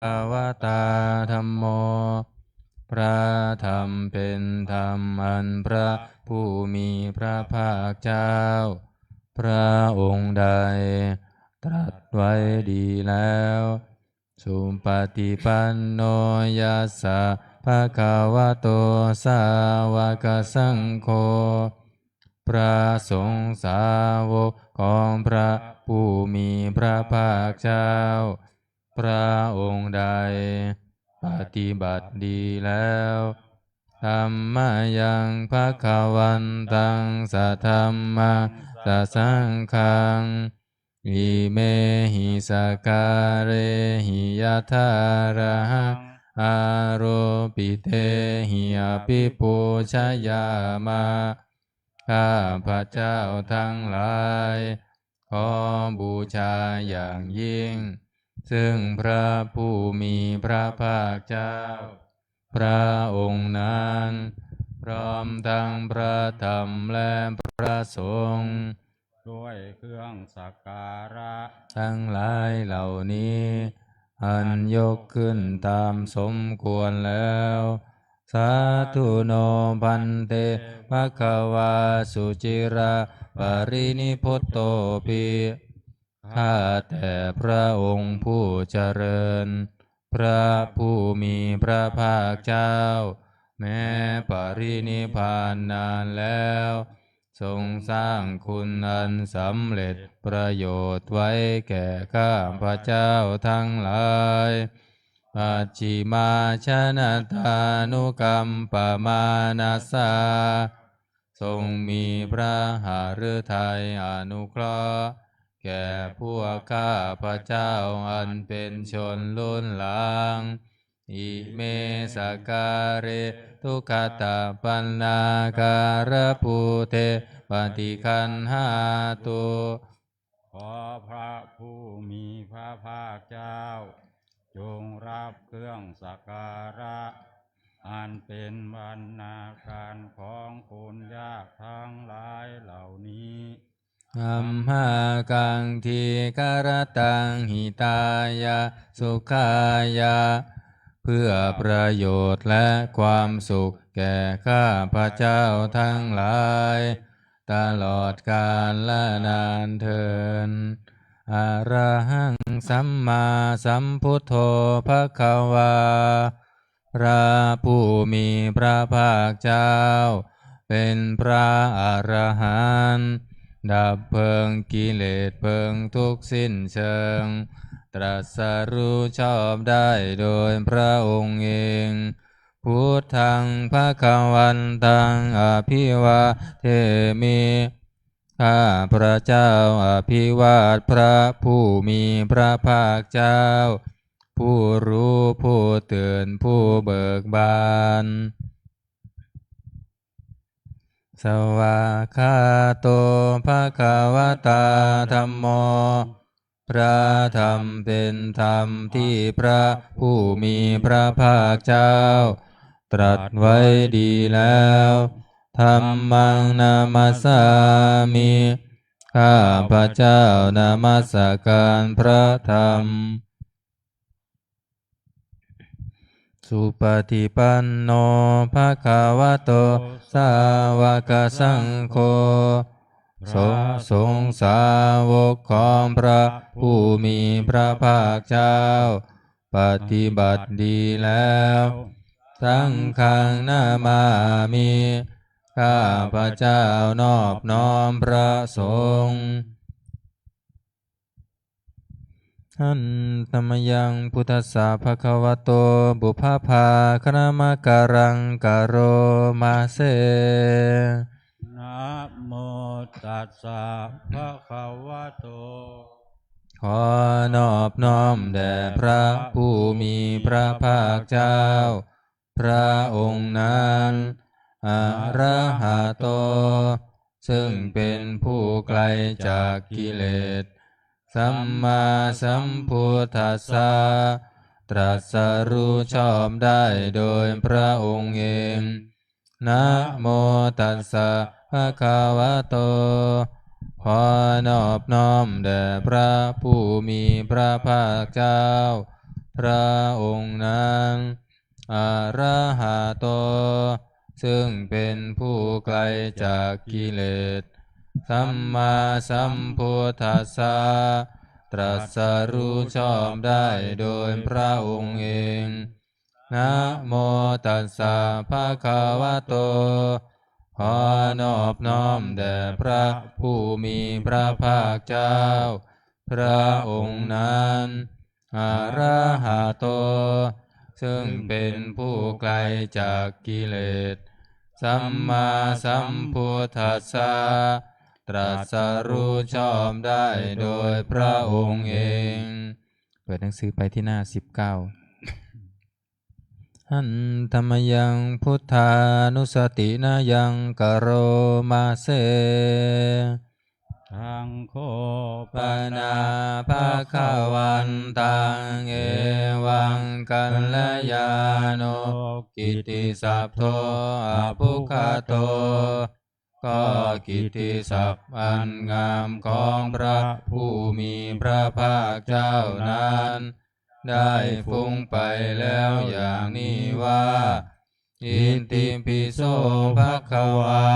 ภาวตาธัมโมพระธรรมเป็นธรรมอันพระผู้มีพระภาคเจ้าพระองค์ใดตรัสไว้ดีแล้วสุปฏิปันโนยัสสะภะคะวะโตสาวกสังโฆพระสงฆ์สาวกของพระผู้มีพระภาคเจ้าพระองค์ใดปฏิบัติดีแล้วธัมมายังภคะวันตังสัทธัมมังสังฆังอิเมหิสการเรหิยะถาระหังอาโรปิเตหิอภิปูชยามาข้าพระเจ้าทั้งหลายขอบูชาอย่างยิ่งซึ่งพระผู้มีพระภาคเจ้าพระองค์นั้นพร้อมทั้งพระธรรมและพระสงฆ์ด้วยเครื่องสักการะทั้งหลายเหล่านี้อันยกขึ้นตามสมควรแล้วสาธุโนพันเตภคะวาสุจิราปรินิพพุตโตปิข้าแต่พระองค์ผู้เจริญพระผู้มีพระภาคเจ้าแม้ปรินิพพานนานแล้วทรงสร้างคุณอันสำเร็จประโยชน์ไว้แก่ข้าพระเจ้าทั้งหลายปัจฉิมาชนะทานุกรรมปมานาสาทรงมีพระหฤทัยอนุเคราะห์แก่พวกข้าพระเจ้าอันเป็นชนรุ่นหลังอิเมสการะทุกขตาปันนาการะภูเตปฏิคันหาตุขอพระผู้มีพระภาคเจ้าจงรับเครื่องสักการะอันเป็นบรรณาการของคนยากทั้งหลายเหล่านี้อัมหากังทีกรตังหิตายะสุขายะเพื่อประโยชน์และความสุขแก่ข้าพระเจ้าทั้งหลายตลอดกาลและนานเทินอะระหังสัมมาสัมพุทโธภควาพระผู้มีพระภาคเจ้าเป็นพระอรหันต์ดับเพลิงกิเลสเพลิงทุกข์สิ้นเชิงตรัสรู้ชอบได้โดยพระองค์เองพุทธังภคะวันตังอภิวาเทมิข้าพระเจ้าอภิวาทพระผู้มีพระภาคเจ้าผู้รู้ผู้ตื่นผู้เบิกบานสวากขาโตภควตาธัมโมพระธรรมเป็นธรรมที่พระผู้มีพระภาคเจ้าตรัสไว้ดีแล้วธัมมังนามัสสามิข้าพระเจ้านามัสการพระธรรมสุปฏิปันโนภควโตสาวกสังโฆสงฆ์สาวกของพระผู้มีพระภาคเจ้าปฏิบัติดีแล้วสังฆังนามามิข้าพระเจ้านอบน้อมพระสงฆ์ท่านธรรมยังพุทธัสสะภะคะวะโตบุพพภาคณมะการังกโรมาเสนะโมตัสสะภะคะวะโตขอนอบน้อมแด่พระผู้มีพระภาคเจ้าพระองค์นั้นอะระหะโตซึ่งเป็นผู้ไกลจากกิเลสสัมมาสัมพุทธัสสะตรัสรู้ชอบได้โดยพระองค์เองนะโมตัสสะภะคะวะโตขอนอบน้อมแด่พระผู้มีพระภาคเจ้าพ พระองค์นั้นอรหัตโตซึ่งเป็นผู้ไกลจากกิเลสสัมมาสัมพุทธัสสะตรัสรู้ชอบได้โดยพระองค์เองนะโมตัสสะภะคะวะโตขอนอบน้อมแด่พระผู้มีพระภาคเจ้าพระองค์นั้นอรหัตโตซึ่งเป็นผู้ไกลจากกิเลสสัมมาสัมพุทธัสสะตรัสรู้ชอบได้โดยพระองค์เองเปิดหนังสือไปที่หน้า19หันธรรมยังพุทธานุสตินายังกโรมาเสทังโคปนาภาควันตังเอวังกัลยาโนกิตติสัพโทอภุคโตก็กิตติศัพท์อันงามของพระผู้มีพระภาคเจ้านั้นได้ฟุ้งไปแล้วอย่างนี้ว่าอิติปิโสภควา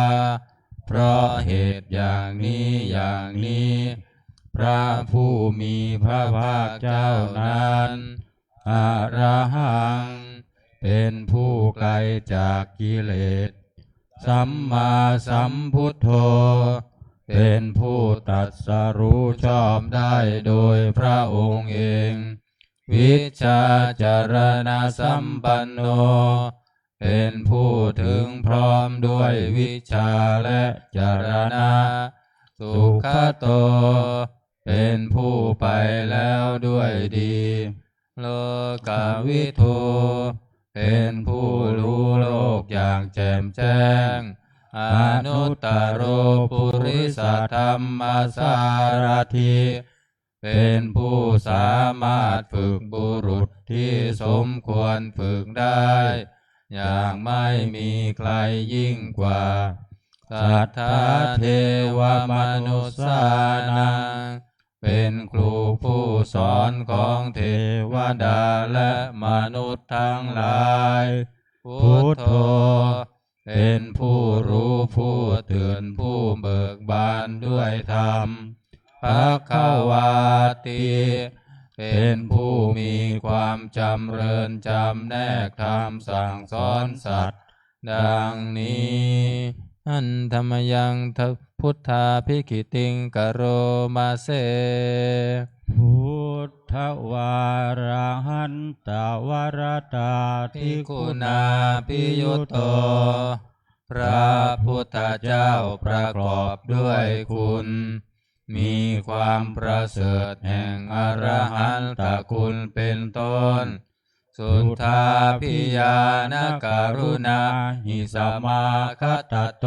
เพราะเหตุอย่างนี้พระผู้มีพระภาคเจ้านั้นอรหังเป็นผู้ไกลจากกิเลสสัมมาสัมพุทโธเป็นผู้ตรัสรู้ชอบได้โดยพระองค์เองวิชชาจารณะสัมปันโนเป็นผู้ถึงพร้อมด้วยวิชาและจารณะสุขโตเป็นผู้ไปแล้วด้วยดีโลกวิทูเป็นผู้รู้โลกอย่างแจ่มแจ้งอนุตตโรปุริสธรรมสารถิเป็นผู้สามารถฝึกบุรุษที่สมควรฝึกได้อย่างไม่มีใครยิ่งกว่าสัทธาเทวมนุสสานังเป็นครูผู้สอนของเทวดาและมนุษย์ทั้งหลายพุทโธเป็นผู้รู้ผู้ตื่นผู้เบิกบานด้วยธรรมภควาติเป็นผู้มีความจำเริญจำแนกธรรมสั่งสอนสัตว์ดังนี้อันธรรมยังพุทธาภิกขิติงกโรมาเสพุทธวาระหันตวรตาทิคุณาภิยุตโตพระพุทธเจ้าประกอบด้วยคุณมีความประเสริฐแห่งอรหันตคุณเป็นต้นสุทธาภิญาณการุณาหิสมาคตโต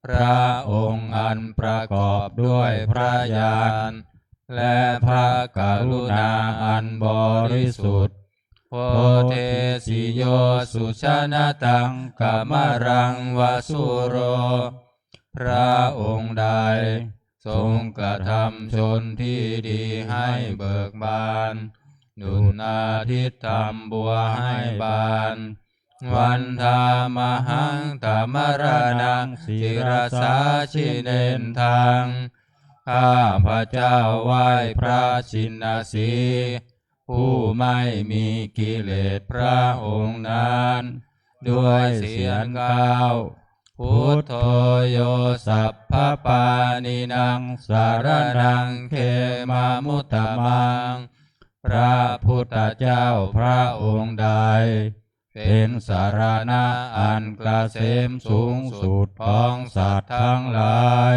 พระองค์อันประกอบด้วยพระญาณและพระกรุณาอันบริสุทธิ์โพเทสิโยสุชนะตังกามรังวสุโรพระองค์ใดทรงกระทำชนที่ดีให้เบิกบานดุจอาทิตย์ทำบัวให้บานวันธามหังธรรมรานังศิรสาชิเนนทังข้าพระเจ้าไหว้พระชินสีผู้ไม่มีกิเลสพระองค์นั้นด้วยเสียงก้าวพุทโธโยสัพพปานินังสารนังเขมามุตตมังพระพุทธเจ้าพระองค์ใดเป็นสารณะอันเกษมสูงสุดของสัตว์ทั้งหลาย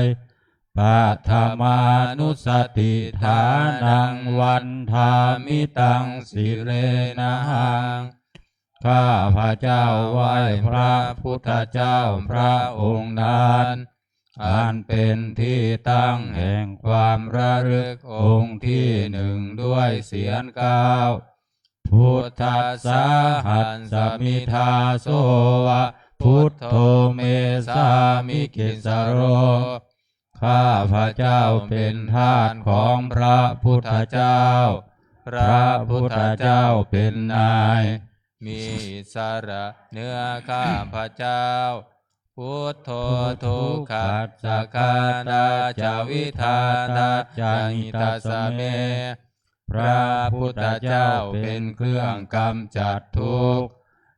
ปัทมานุสติฐานังวันธามิตังสิเรนะหังข้าพระเจ้าไหว้พระพุทธเจ้าพระองค์นั้นอันเป็นที่ตั้งแห่งความระลึกองค์ที่หนึ่งด้วยเสียงก้าวพุทธัสสะหัสสมิทาโสวะพุทโธเมสามิกิสโรข้าพระเจ้าเป็นทาสของพระพุทธเจ้า พระพุทธเจ้าเป็นนายมีอิสระเหนือข้าพเจ้าพุทโธทุกขัสสะคาตาจาวิธาตาจาหิตาสเมพระพุทธเจ้าเป็นเครื่องกำจัดทุกข์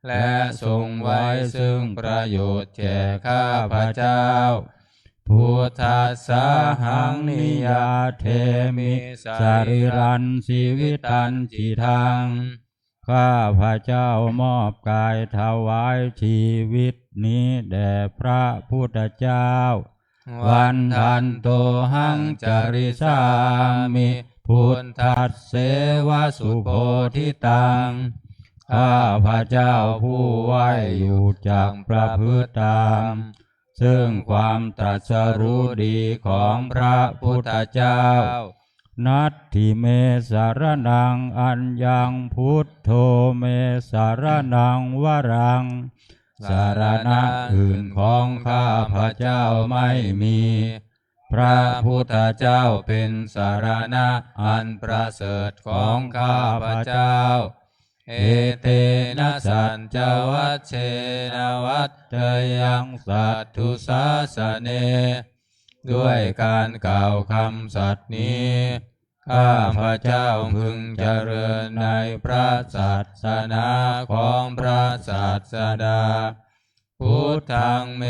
และทรงไว้ซึ่งประโยชน์แก่ข้าพเจ้าพุทธัสสะหังนิยาเทมิสรีรันชีวิตันจิทังข้าพเจ้ามอบกายถวายชีวิตนี้แด่พระพุทธเจ้าวันทันโตหังจริสามิพุทธัสเสวสุโพธิตังข้าพเจ้าผู้ไหวอยู่จากประพฤติตามซึ่งความตรัสรู้ดีของพระพุทธเจ้านัตถิเมสารนังอัญญังพุทโธเมสารนังวรังสารณะอื่นของข้าพเจ้าไม่มีพระพุทธเจ้าเป็นสารณะอันประเสริฐของข้าพเจ้าเอเตนะสัจจวัชเชนะวัตเตยังสัตถุสาสเนด้วยการกล่าวคำสัตย์นี้ข้าพเจ้าพึงเจริญในพระศาสนาของพระศาสดาพุทธังเม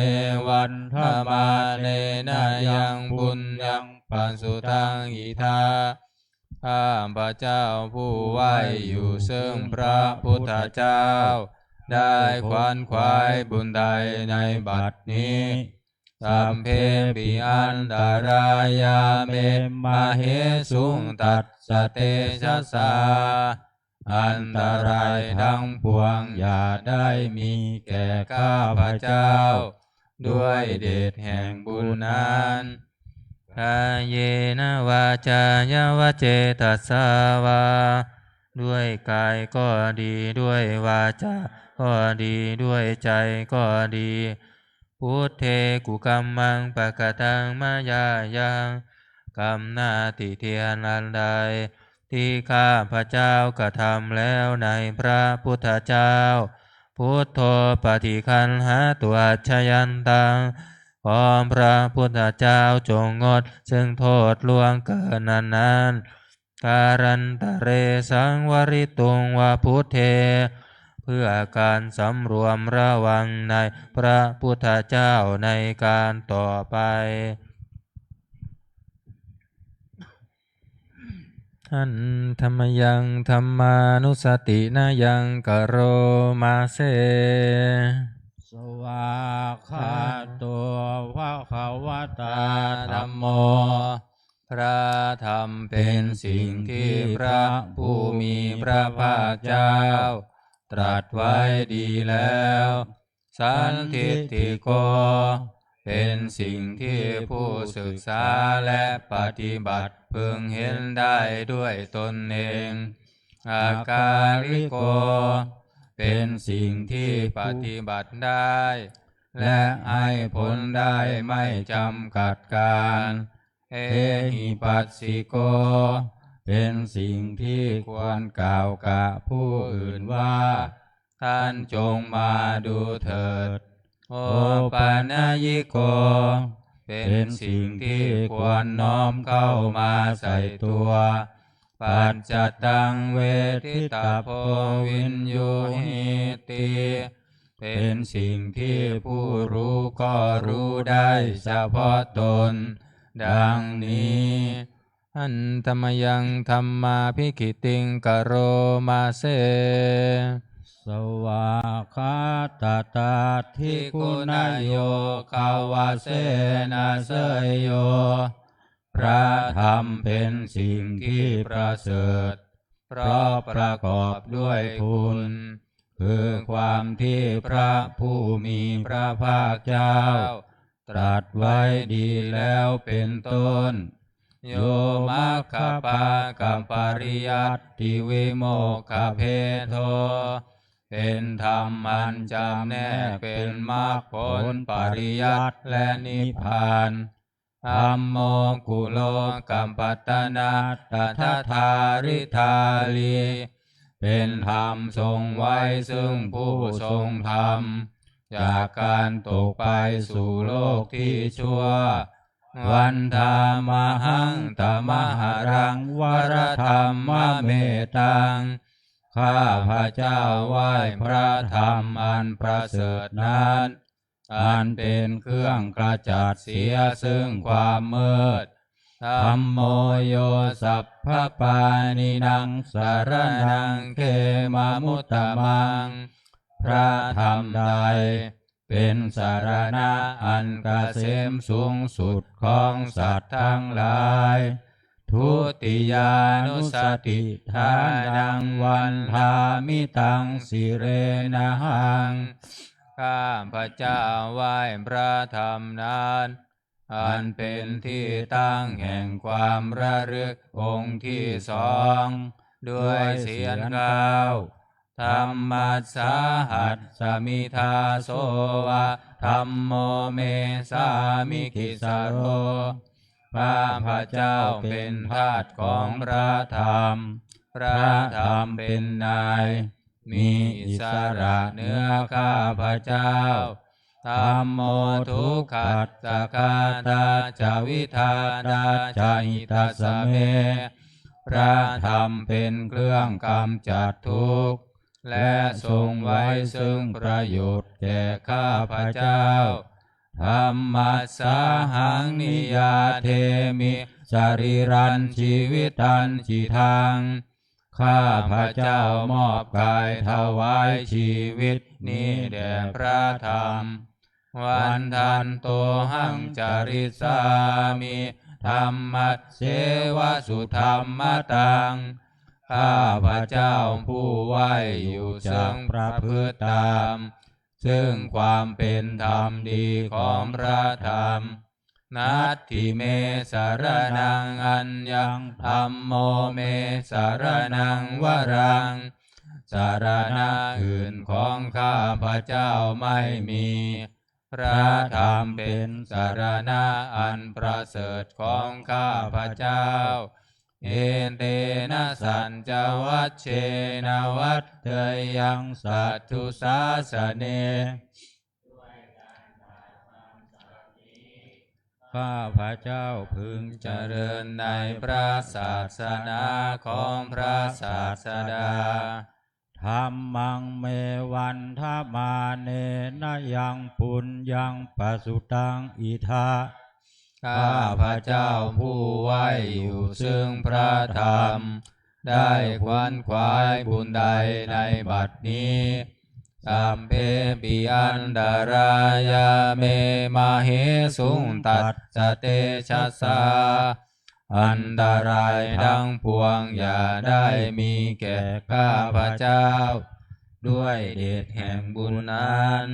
วันธมาเนนะยังบุญยังปัสสุทังอิทาข้าพเจ้าผู้ไหวอยู่ซึ่งพระพุทธเจ้าได้ขวนขวายบุญใดในบัดนี้สัมเพปิอันตรายาเมมาเหสุงตัสสะเตชะสาอันตรายทั้งปวงอย่าได้มีแก่ข้าพเจ้าด้วยเดชแห่งบุญนั้นกายเยนะวาจายาวเจตัสสาวาด้วยกายก็ดีด้วยวาจาก็ดีด้วยใจก็ดีพุทเทกุกัมมังปะกตังมายายังกรรมหน้าที่เทียนอันใดที่ข้าพเจ้ากระทำแล้วในพระพุทธเจ้าพุทโธปฏิคันหาตัวชยันตังขอพระพุทธเจ้าจงงดซึ่งโทษล่วงเกินนั้นการันตะเรสังวริตุงวาพุทเทเพื่อการสำรวมระวังในพระพุทธเจ้าในการต่อไปอันธรรมยังธรรมานุสตินายังกโรมาเสสวาคาตัวภะคะวะตาธัมโมพระธรรมเป็นสิ่งที่พระผู้มีพระภาคเจ้าตรัสไว้ดีแล้วสันทิฏฐิโกเป็นสิ่งที่ผู้ศึกษาและปฏิบัติพึงเห็นได้ด้วยตนเองอาการิโกเป็นสิ่งที่ปฏิบัติได้และให้ผลได้ไม่จำกัดการเอหิปัสสิโกเป็นสิ่งที่ควรกล่าวกับผู้อื่นว่าท่านจงมาดูเถิดโอปานายิโกเป็นสิ่งที่ควรน้อมเข้ามาใส่ตัวปัจจตังเวทิตาโพวินยูหิติเป็นสิ่งที่ผู้รู้ก็รู้ได้เฉพาะตนดังนี้อันธรรมยังธรรมาภิกิติงกโรมาเสสวาคาตตาทิคุณโยคาวาเสนาเสยโยพระธรรมเป็นสิ่งที่ประเสริฐเพราะประกอบด้วยคุณคือความที่พระผู้มีพระภาคเจ้าตรัสไว้ดีแล้วเป็นต้นโยมัคคปากัปปริยัตติวิโมกขเพโทเป็นธรรมอันจำแนกเป็นมรรคผลปริยัติและนิพพาน ธัมโมกุโลกัมปัตตนาตัทธาริธาลีเป็นธรรมทรงไว้ซึ่งผู้ทรงธรรมจากการตกไปสู่โลกที่ชั่ววันธามหังตมหารังวรธรรมเมตังข้าพระเจ้าไหว้พระธรรมอันประเสริฐนั้นอันเป็นเครื่องกระจัดเสียซึ่งความมืดธัมโมโยสัพพปานินังสารนังเขมามุตตมังพระธรรมใดเป็นสารณะอันเกษมสูงสุดของสัตว์ทั้งหลายทุติยานุสติทานังวันทามิตังสิเรนะหังข้าพระเจ้าไหว้พระธรรมนั้นอันเป็นที่ตั้งแห่งความระลึกองค์ที่สองด้วยเสียงกล่าวธรรมัสสาหัสสมิทาโสวะธัมโมเมสามิกิสโรข้าพระเจ้าเป็นทาสของพระธรรมพระธรรมเป็นนายมีอิสระเหนือข้าพระเจ้าธัมโมทุกขัสสะคาตาจาวิธาดาจาหิตัสสะเมพระธรรมเป็นเครื่องกำจัดทุกข์และทรงไว้ซึ่งประโยชน์แก่ข้าพระเจ้าธัมมัสสาหังนิยาเทมิสรีรันชีวิตันจิทังข้าพระเจ้ามอบกายถวายชีวิตนี้แด่พระธรรมวันทันโตหังจาริสามิธรรมะเสวะสุธรรมตังข้าพระเจ้าผู้ไหวอยู่ซึ่งประพฤติตามซึ่งความเป็นธรรมดีของพระธรรมนัตถิเมสารนังอัญญังธัมโมเมสารนังวรังสารณะอื่นของข้าพระเจ้าไม่มีพระธรรมเป็นสารณะอันประเสริฐของข้าพระเจ้าเอเตนะสัญจวัชเชนวัตเตยังสัตถุสาสเนข้าพระเจ้าพึงเจริญในพระศาสนาของพระศาสดาธัมมังเมวันทมาเนนะยังปุญญังปสุตังอิทาข้าพระเจ้าผู้ไหวอยู่ซึ่งพระธรรมได้ขวนขวายบุญใดในบัดนี้สัมเพปิอันดารายาเมมาเหสุงตัสสะเตชะสาอันตรายทั้งปวงอย่าได้มีแก่ข้าพระเจ้าด้วยเดชแห่งบุญนั้น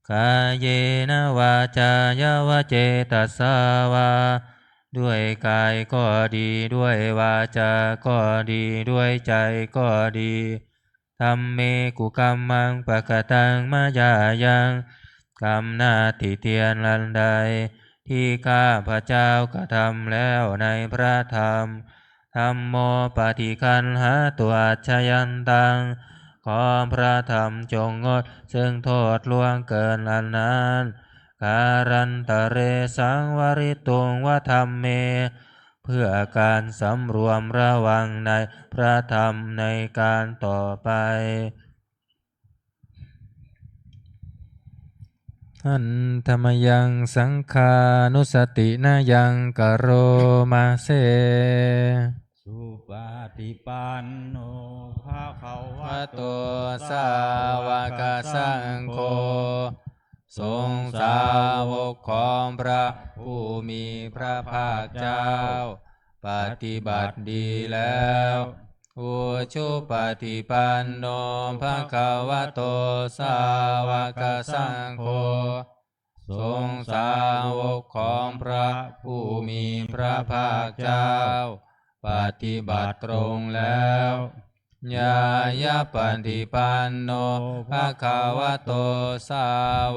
กายเยนะวาจายาวะเจตัสสาวาด้วยกายก็ดีด้วยวาจาก็ดีด้วยใจก็ดีธัมเมกุกัมมังปะกตังมายายังกรรมหน้าที่เตียนลันใดที่ข้าพระเจ้ากระทำแล้วในพระธรรมธัมโมปฏิคันหาตัวอัจฉยันตังขอพระธรรมจงงดซึ่งโทษล่วงเกินอันนั้นการันตะเรสังวริตุงวธรรมเมเพื่อการสำรวมระวังในพระธรรมในการต่อไปอันธรรมยังสังฆานุสตินายังกโรมาเสสุปฏิปันโนภะคะวะโตสาวกสังโฆทรงสาวกของพระผู้มีพระภาคเจ้าปฏิบัติดีแล้วอุชุปฏิปันโนภะคะวะโตสาวกสังโฆทรงสาวกของพระผู้มีพระภาคเจ้าปฏิบัติตรงแล้วญายะปฏิปันโนภะคะวะโตสา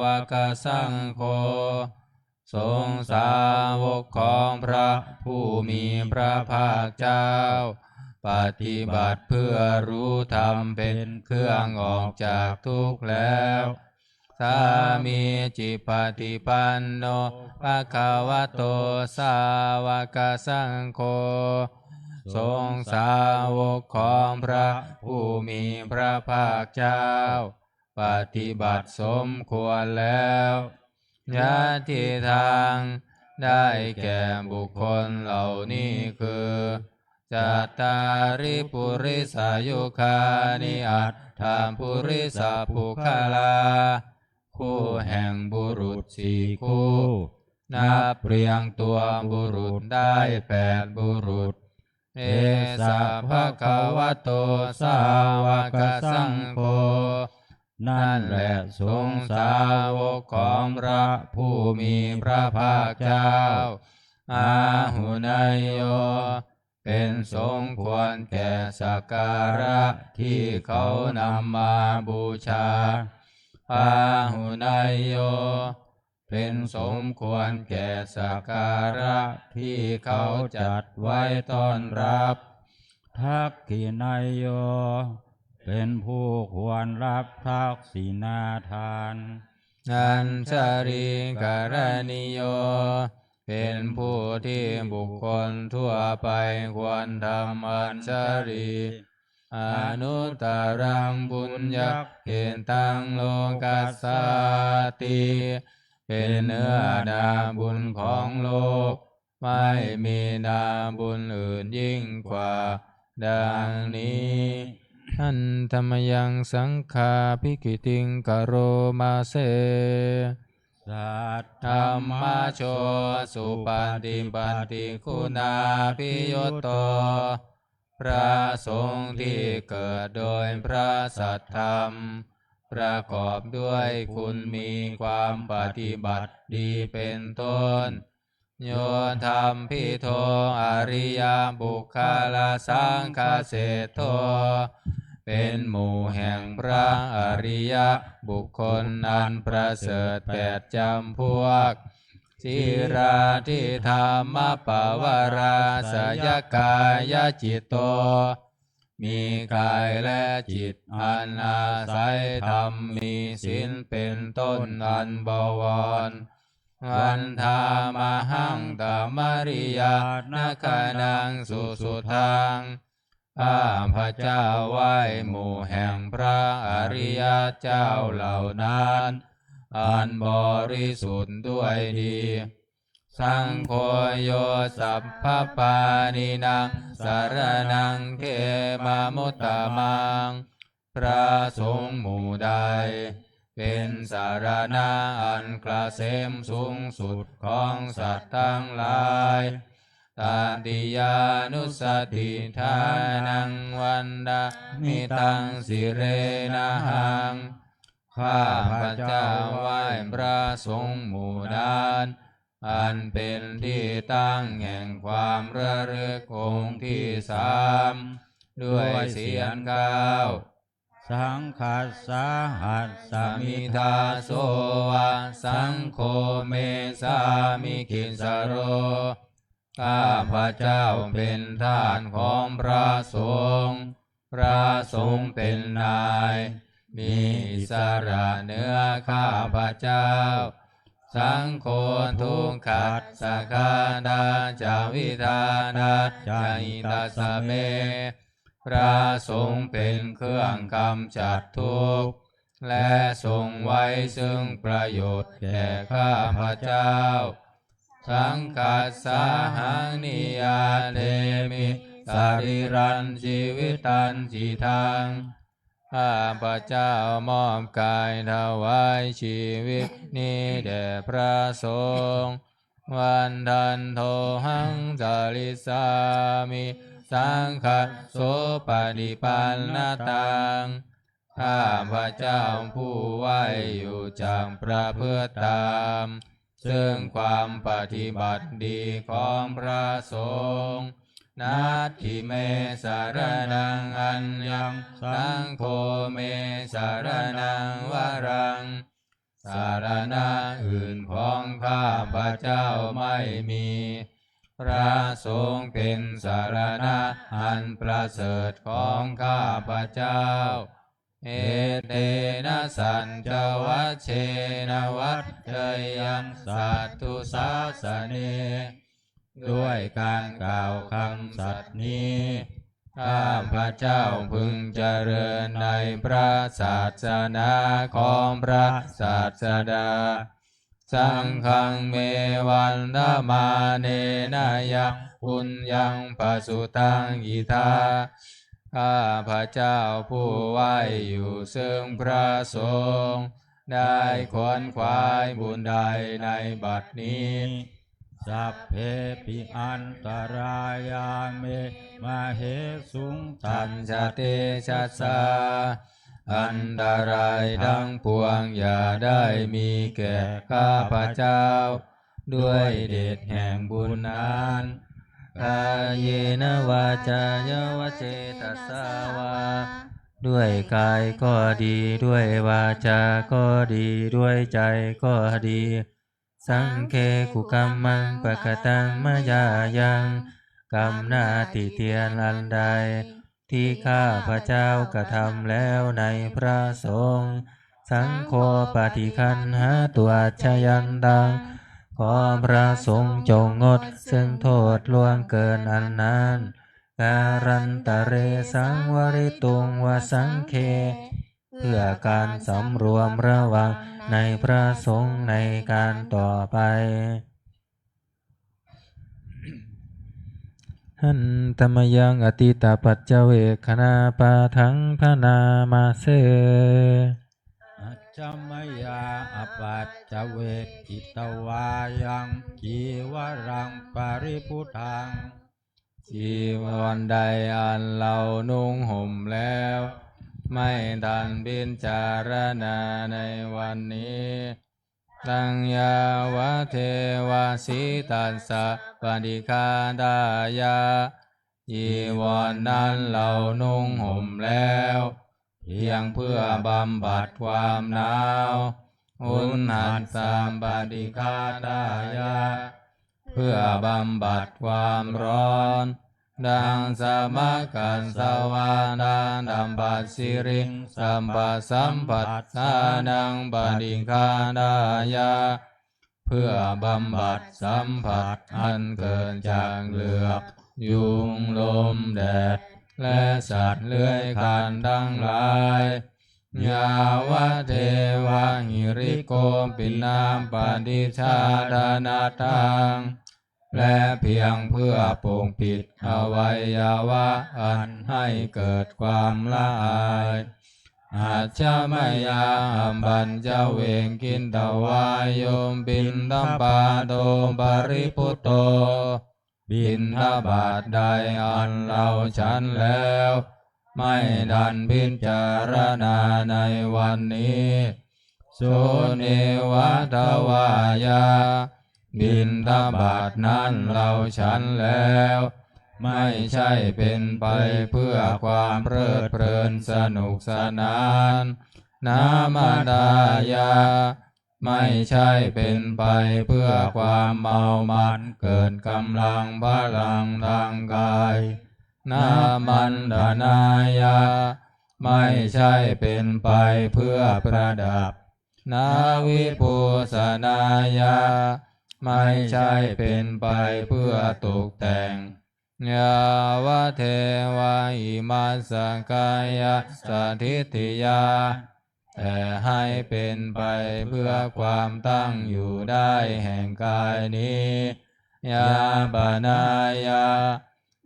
วกสังโฆ ทรงสาวกของพระผู้มีพระภาคเจ้าปฏิบัติเพื่อรู้ธรรมเป็นเครื่องออกจากทุกข์แล้วสามีจิปฏิปันโนภะคะวะโตสาวกสังโฆทรงสาวกของพระผู้มีพระภาคเจ้าปฏิบัติสมควรแล้วยะทิทางได้แก่บุคคลเหล่านี้คือจัตตาริปุริสายุคานิอัตถามปุริสาภุคลาคู่แห่งบุรุษสี่คู่นับเรียงตัวบุรุษได้8บุรุษเอสะภะคะวะโตสาวกสังโฆนั่นแหละสงฆ์สาวกของพระผู้มีพระภาคเจ้าอาหุนายโยเป็นสมควรแก่สักการะที่เขานำมาบูชาอาหุนายโยเป็นสมควรแก่สักการะที่เขาจัดไว้ต้อนรับทักขินายโยเป็นผู้ควรรับทักษิณาทานอัญชริกรณิโยเป็นผู้ที่บุคคลทั่วไปควรทำอัญชริอนุตตรังบุญญักเขตังโลกัสสติเป็นเนื้อนาบุญของโลกไม่มีนาบุญอื่นยิ่งกว่าดังนี้ท่านธรรมยังสังฆาภิกิติงกโรมาเสสัทธรรมโชสุปฏิปันติคุณาภิยุตโตพระสงฆ์ที่เกิดโดยพระสัทธรรมประกอบด้วยคุณมีความปฏิบัติดีเป็นต้นโยธรรมพิโทอริยบุคคลสังฆเสโทเป็นหมู่แห่งพระอริยบุคคลอันประเสริฐ8จำพวกสิราธิธรรมปวาราสยกายจิตโตมีกายและจิตอันอาศัยธรรมมีศีลเป็นต้นอันบวรวันธามหังตมริยานาคานังสุทังข้าพระเจ้าไหว้หมู่แห่งพระอริยเจ้าเหล่านั้นอันบริสุทธิ์ด้วยดีสังโฆโยสัพพปานินังสารนังเขมามุตตมังพระสงฆ์หมู่ใดเป็นสารณะอันเกษมสูงสุดของสัตว์ทั้งหลายตติยานุสติทานังวันดามิตังสิเรนะหังข้าพระเจ้าไหว้พระสงฆ์หมู่นั้นอันเป็นที่ตั้งแห่งความระลึกองค์ที่3ด้วยเสียง9สังคัสสะหัสสมิทาโสวะสังโฆเมสามิคิสโรข้าพระเจ้าเป็นทาสของพระสงฆ์พระสงฆ์เป็นนายมีอิสระเหนือข้าพระเจ้าสังโฆทุกขัสสะคาดาจาวิธานาจาอิตัสสะเมพระสงฆ์เป็นเครื่องกำจัดทุกข์และทรงไว้ซึ่งประโยชน์แก่ข้าพระเจ้าสังคัสสะหังนิยาเดมิสรีรันชีวิตันจิตังข้าพระเจ้ามอบกายถวายชีวิตนี้แด่พระสงฆ์วันทันโทหังจาริสามิสังฆโสปฏิปันนตังข้าพระเจ้าผู้ไหวอยู่จากประพฤติตามซึ่งความปฏิบัติดีของพระสงฆ์นัตถิเมสารนังอัญญังสังโฆเมสารนังวรัง สารณะอื่นของข้าพระเจ้าไม่มี พระสงฆ์เป็นสารณะอันประเสริฐของข้าพระเจ้า เอเตนะสันจวัชเชนะวัดเจยังสัตตุสาสเน ด้วยการกล่าวคำสัตย์นี้ข้าพระเจ้าพึงเจริญในพระศาสนาของพระศาสดา สังฆังเมวันธมาเนนะยังปุญญังปสุตังอิทาข้าพระเจ้าผู้ไหวอยู่ซึ่งพระสงฆ์ได้ขวนขวายบุญใดในบัดนี้สัพเพปิอันตรายาเมมาเหสุงตัญจเตชัสสาอันตรายทั้งปวงอย่าได้มีแก่ข้าพเจ้าด้วยเดชแห่งบุญนั้นกายเยนะวาจายวเจตัสสาวาด้วยกายก็ดีด้วยวาจาก็ดีด้วยใจก็ดีสังเคกุกัมมังปะกตังมายายังกรรมหน้าติเตียนอันใดที่ข้าพระเจ้ากระทำแล้วในพระสงฆ์สังโฆปฏิคันหาตัวชยันตังขอพระสงฆ์จงงดซึ่งโทษล่วงเกินอันนั้นการันตะเรสังวริตุงวสังเคเพื่อการสำรวมระวังในพระสงฆ์ในการต่อไปหันธรรมยังอติตาปัจเจเวคณาปาทังพนามาเสอัจฉมยาอปัจจเวกิตวายังกีวรังปริพุทธังจีวรใดอันเรานุ่งห่มแล้วไม่ทันพิจารณาในวันนี้ตังยาวะเทวาสิตัสสะปฏิคาดายาจีวรนั้นเรานุ่งห่มแล้วเพียงเพื่อบำบัดความหนาวอุณหัสสามปฏิคาดายาเพื่อบำบัดความร้อนดังสมกันสวานาดัมปัสสิริงสัมปสัมปัสสานังปฏิคาดายาเพื่อบำบัดสัมผัสอันเกิดจากเหลือกยุงลมแดดและสัตว์เลื้อยคลานทั้งหลายยาวะเทวะหิริโกปินามปฏิชาดานาตังและเพียงเพื่อปกปิดอวัยวะอันให้เกิดความละอายอาจจะไม่ยาบัญจเวงกินตวายโยมบินทัมปาโตปริพุตโตบินทบาทใดอันเราฉันแล้วไม่ดันพิจารณาในวันนี้สุเนวะทวายาบิณฑบาตนั้นเราฉันแล้วไม่ใช่เป็นไปเพื่อความเพลิดเพลินสนุกสนานนามาดายาไม่ใช่เป็นไปเพื่อความเมามันเกิดกำลังพลังทางกายนามันดานายาไม่ใช่เป็นไปเพื่อประดับนาวิภูสนายาไม่ใช่เป็นไปเพื่อตกแต่งยาวะเทวาอิมาสกายะสถิติยาแต่ให้เป็นไปเพื่อความตั้งอยู่ได้แห่งกายนี้ยาปนายา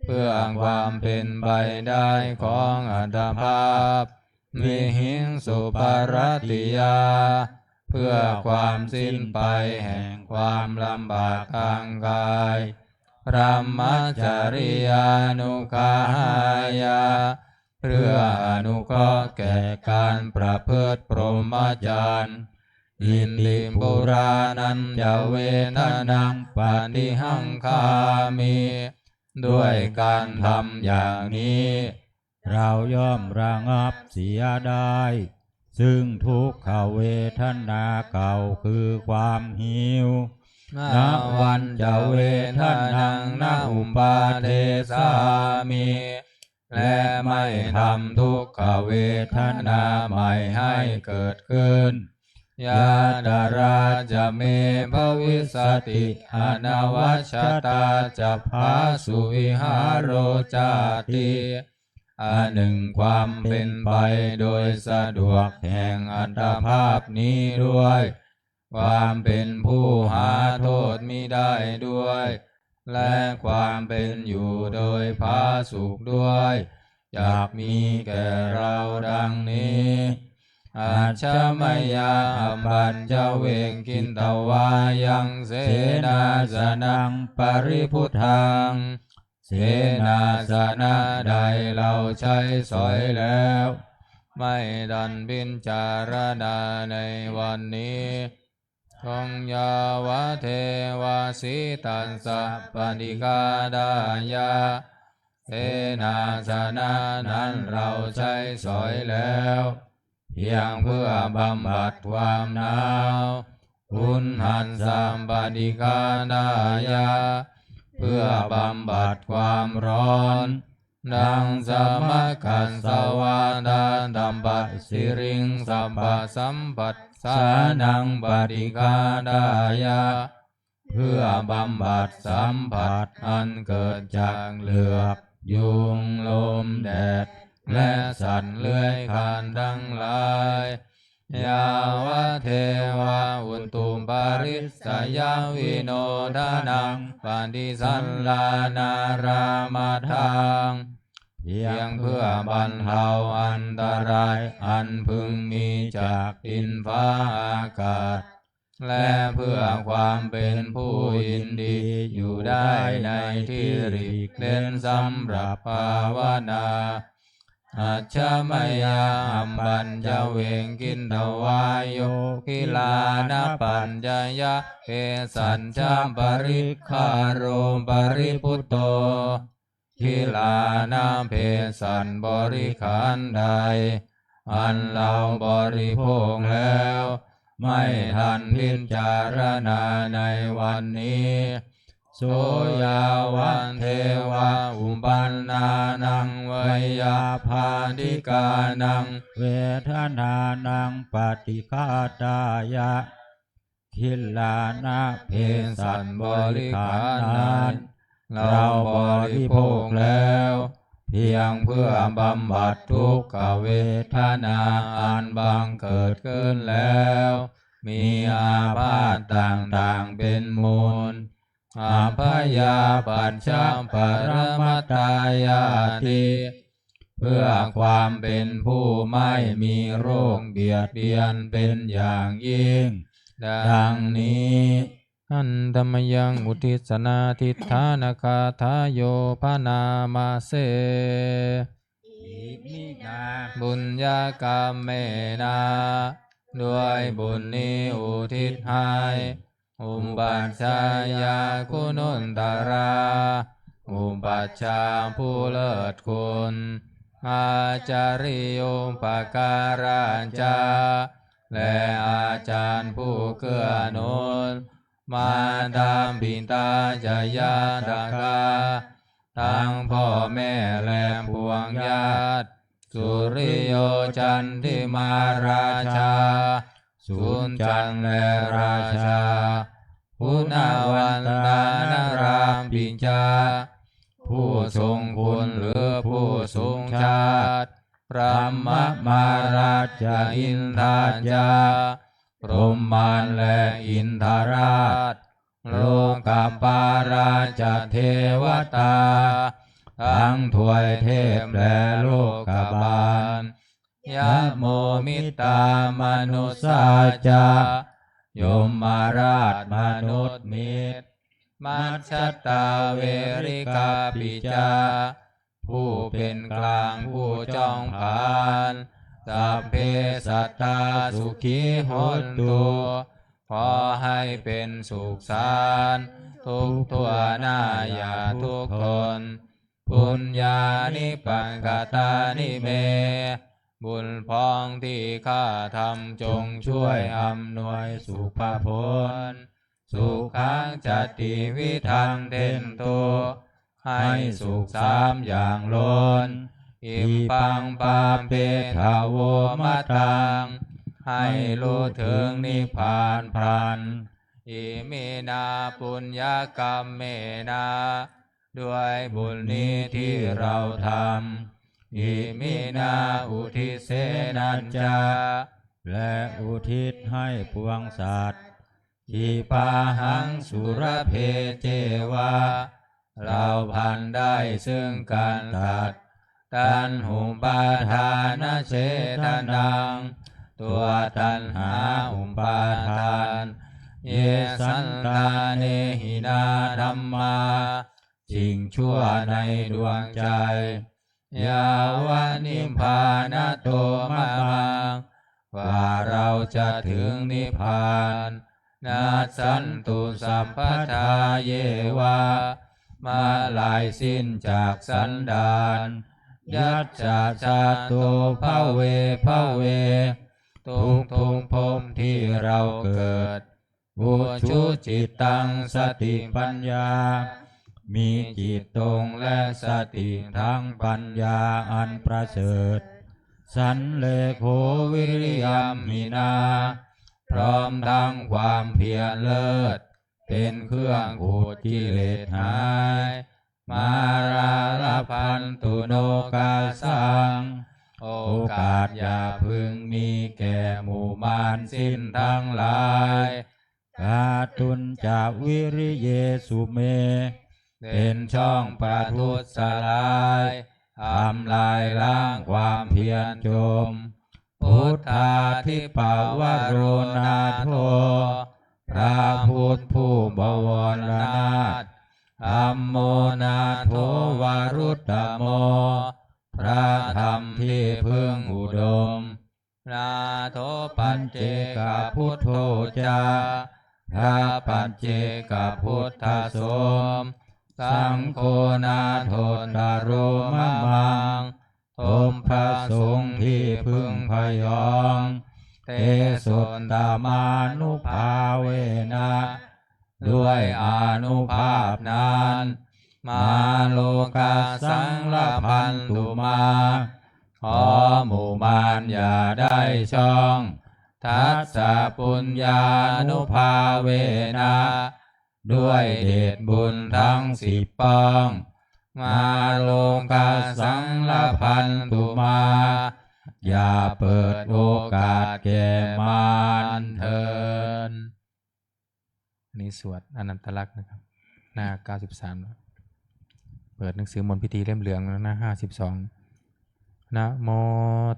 เพื่อความเป็นไปได้ของอัตภาพมิหิงสุปารติยาเพื่อความสิ้นไปแห่งความลำบากทางกายพระมัจจริยานุกายาเพื่ออนุเคราะห์แก่การประพฤติพรหมจรรย์อินทิปุรานัญจเวทนังปฏิหังคามิด้วยการทำอย่างนี้เราย่อมระงับเสียได้ ซึ่งทุกขเวทนาเก่าคือความหิวณวันจะเวทนังนอุปาเทสามิและไม่ทำทุกขเวทนาใหม่ให้เกิดขึ้นยาดาราจะเมภวิสติอนวัชตาจะพาสุวิหารโรจาติอันหนึ่งความเป็นไปโดยสะดวกแห่งอัตภาพนี้ด้วยความเป็นผู้หาโทษมิได้ด้วยและความเป็นอยู่โดยผาสุกด้วยอยากมีแก่เราดังนี้อาชมยาอัมบัญจเวงกินตวายังเสนาสนังปริพุทธังเสนาสนะใดเราใช้สอยแล้วไม่ดันบินจารณาในวันนี้ทงยาวะเทวาสิตันสัพปนิกาดายาเสนาสนะนั้นเราใช้สอยแล้วเพียงเพื่อบำบัดความหนาวอุณหันสัมปนิกาดายาเพื่อบำบัดความร้อนดังสมคัสสวาดาดัมปะสิริงสัมปะสัมปัสสานังปฏิกาดายาเพื่อบำบัดสัมผัสอันเกิดจากเหลือกยุงลมแดดและสัตว์เลื้อยคลานทั้งหลายยาวะเทวาอุนตุปาริสยาวิโนทานังปฏิสันลานารามาทังเพียงเพื่อบรรเทาอันตรายอันพึงมีจากดินฟ้าอากาศและเพื่อความเป็นผู้ยินดีอยู่ได้ในที่หลีกเล่นสำหรับภาวนาอัจฉมยาอัมบัญจเวงกินทวายโยคิลานะปัญญายะเอสัญจามปริคารโรปริพุตโตคิลานะเพสันบริขารใดอันเราบริโภคแล้วไม่ทันพิจารณาในวันนี้โสยาวันเทวาอุปันนานังวยาพาดิกานังเวทนานังปฏิฆาตายะคิลานะเพสันบริขารนั้นเราบริโภคแล้วเพียงเพื่อบำบัดทุกขเวทนาอันบังเกิดขึ้นแล้วมีอาพาธต่างๆเป็นมูลอาพยาปัจจปรมัตตายาติเพื่อความเป็นผู้ไม่มีโรคเบียดเบียนเป็นอย่างยิ่งดังนี้อันธรรมยังอุทิศนาทิฏฐานคาทาโยพานามาเสบุญญากรรมเมนาด้วยบุญนี้อุทิศให้อุปัชฌายาคุณุนตราอุปัชฌาย์ผู้เลิศคุณอาจาริโยปการาจาและอาจารย์ผู้เกื้อหนุนมาดามบิดาจายาดากาทั้งพ่อแม่และพวงญาติสุริโยจันทิมาราชาสุนจันทร์และราชาพุนาวันตานารามปิญจาผู้ทรงคุณหรือผู้ทรงชาติพระมมาราชอินทาจาพรหมานและอินทราชโลกปาราชเทวตาทั้งถวยเทพและโลกบาลยะโมมิตามนุสาจายมมาราชมนุษย์มิตรมัชฌตาเวริกาปิจาผู้เป็นกลางผู้จ้องผานสัพเพสัตตาสุขีโหนตุขอให้เป็นสุขสารทุกทั่วหน้าอย่าทุกคนปุญญานิปังกตานิเม บุญพ้องที่ข้าทำจงช่วยอำนวยสุภผลสุขังจติวิทังเทนโตให้สุขสามอย่างล้นอิมปังปาเปทาโวมาตังให้รู้ถึงนิพพานพลันอิมินาปุญญกรรมเมนาด้วยบุญนี้ที่เราทำอิมินาอุทิเสนัญจาและอุทิศให้ปวงสัตว์ทีปาหังสุรเพเจวาเราพันได้ซึ่งการตัดตัณหุปาทานเฉทนังตัวตัณหาอุปาทานเยสันตาเนหินาธัมมาสิ่งชั่วในดวงใจยาวานิพพานโตมะมังว่าเราจะถึงนิพพานนาสันตุสัพพทาเยวามาลายสิ้นจากสันดานยัจจาชาโตภเวภเวทุกภพที่เราเกิดอุชุจิตตังสติปัญญามีจิตตรงและสติทั้งปัญญาอันประเสริฐสันเลโควิริยมมินาพร้อมทั้งความเพียรเลิศเป็นเครื่องขูดกิเลสหายมาราลพันตุโนกาสังโอกาสอย่าพึงมีแก่หมู่มารสิ้นทั้งหลายกาตุนจากวิริเยสุเมเป็นช่องประทุษร้ายทำลายล้างความเพียรจมพุทธาทิปาวโรนาโทพระพุทธผู้บวรนาถธัมโมนาโทวารุตตโมพระธรรมที่พึ่งอุดมนาโทปัจเจกพุทโธจาพระปัจเจกพุทธสมสังโฆนาโทตโรมะมังทมพระสงฆ์ที่พึ่งพยองเทสนตามานุภาเวนะด้วยอานุภาพนั้นมาโลกาสังละพันตุมาขอหมู่มารอย่าได้ช่องทัสสะปุญญานุภาเวนะด้วยเดชบุญทั้ง10 ปองมาโลกาสังละพันตุมาอย่าเปิดโอกาสแก่มารเถิดอันนี้สวดอนันตลักษณ์นะครับหน้า93เปิดหนังสือมนต์พิธีเล่มเหลืองหน้า52นะโม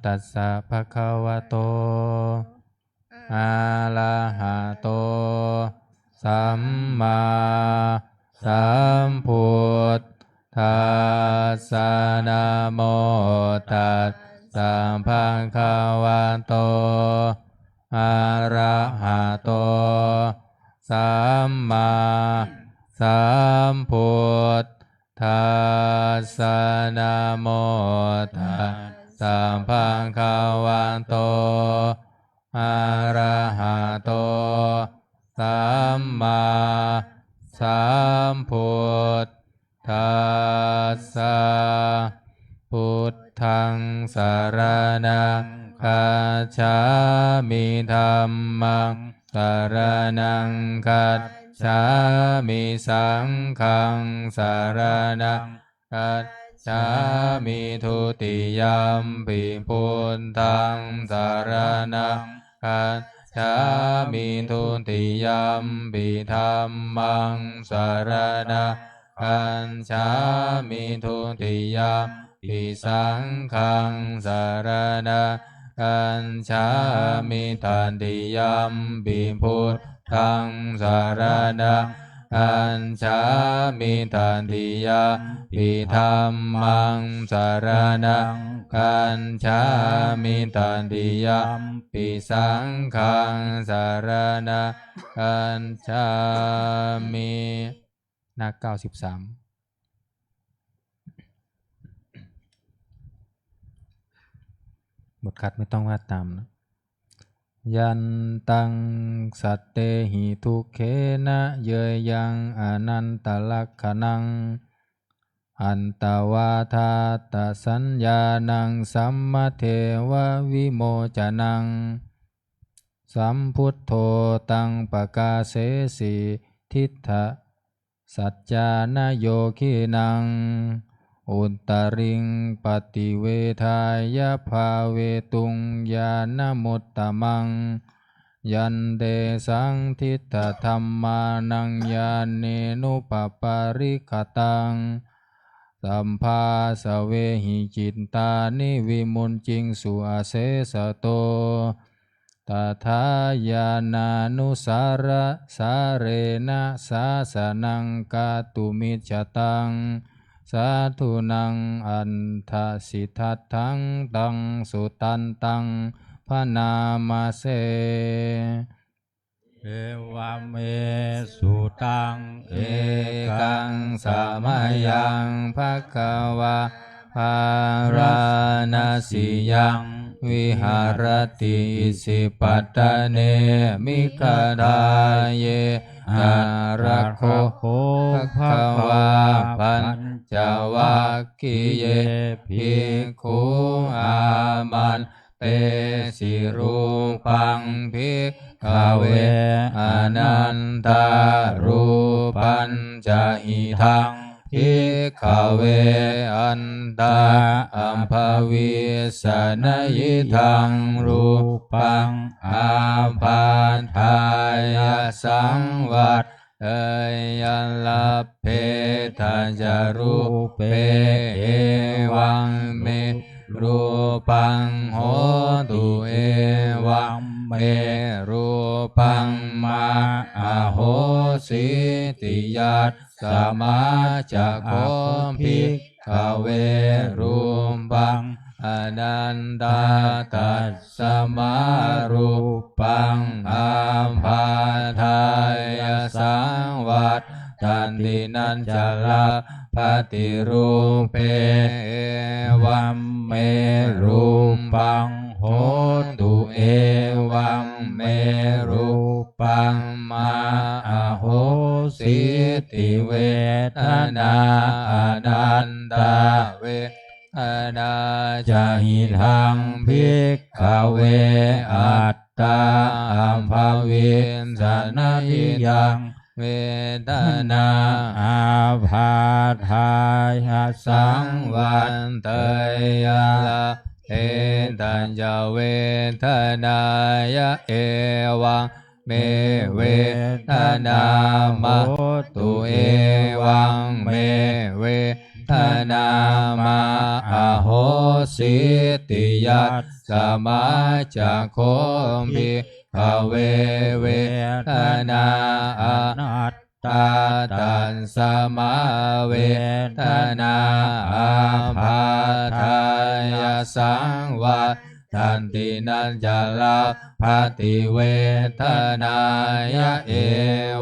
ตัสสะภะคะวะโตอะระหะโตสัมมาสัมพุทธัสสะนะโมตัสสะภะคะวะโตอะระหะโตสัมมาสัมพุทธัสสะนะโมตัสสะภะคะวะโตอะระหะโตสัมมาสัมพุทธัสสะพุทธังสรณังคัจฉามิธัมมังสรณังคัจฉามิสังฆังสรณังคัจฉามิทุติยัมปิพุทธังสรณังคัจฉามิทุติยัมปิธัมมังสรณังคัจฉามิทุติยัมปิสังฆังสรณังคัจฉามิทันติยัมปิพุทธังสรณังคัจฉามิทันติยัมปิธัมมังสรณังคัจฉามิทันติยัมปิสังฆังสรณังคัจฉามิหน้า93 บทคัดไม่ต้องว่าตามนะยันตังสัตเตหิทุกเขนะเยยยังอนันตลักขณังอันตวาทาตสัญญานังสัมมเทววิโมจนังสัมพุทโธตังปกาเสสีทิฏฐะสัจจานโยคินังอุตตริงปฏิเวทายภาเวตุงญาณมุตตมังยันเดสังทิฏฐธัมมานังญาณเนนุปปาริกตังสัมภาสเวหิจิตตานิวิมุนจิงสุอาเสสโตตถายานานุสาระสาเรนะสาสนังกาตุมิจฉตังสาธุนังอันทสิทัตถังตังสุตันตังพนามาเสเอวเมสุตังเอกังสามายังภคะวะภาราณสียังวิหารติสิปัตตเนมิคดาเยอารักโขภควาปัญจวัคคีเยภิกขุอามันเตสิรูปังภิกขเวอนันตารูปัญจหิทังภิกขเวอันตาอัมภวิสนยิทังรูปังอาภาทายสังวัตเอยลเพทัญจรูเปเอวังเมรูปังโหตุเอวังเมรูปังมาโหสิติยัสสมาจะโคภิกขเวรูปังอนันตาตัสสมารูปังอาภาทายสังวัตตันตินันจลาปฏิรูปเปเอวัมเมรูปังโหตุเอวังเมรูปังมาโหสิติเวทนาอนันตาเวทนาจาหิทังภิกขเวอัตตาอัมภวินสนายิยังเวทนาอาภาทายสังวันเตยลาเอตัญจเวทนายะเอวังเมเวทนามาตุเอวังเมเวทนามาโหสิติยัสสมาจะโคภิกขเวเวทนาอนัตตาตัสสมาเวทนาอาภาทายสังวัตตันตินันจลาภติเวทนายะเอ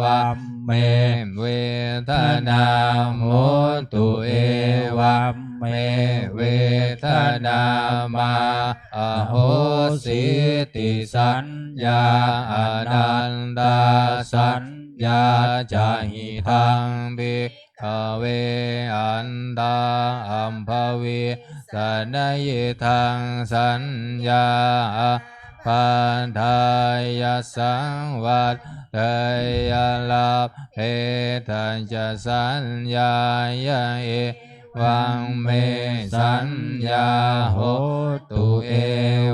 วัมเมเวทนาโหตุเอวัมเมเวทนามาโหสิติสัญญาอนันตาสัญญาจาหิทังภิกขเวอันตาอัมภวิสนยิทังสัญญาปันทายสังวัตเตยลาเพทัญจสัญญายะเอวังเมสัญญาโหตุเอ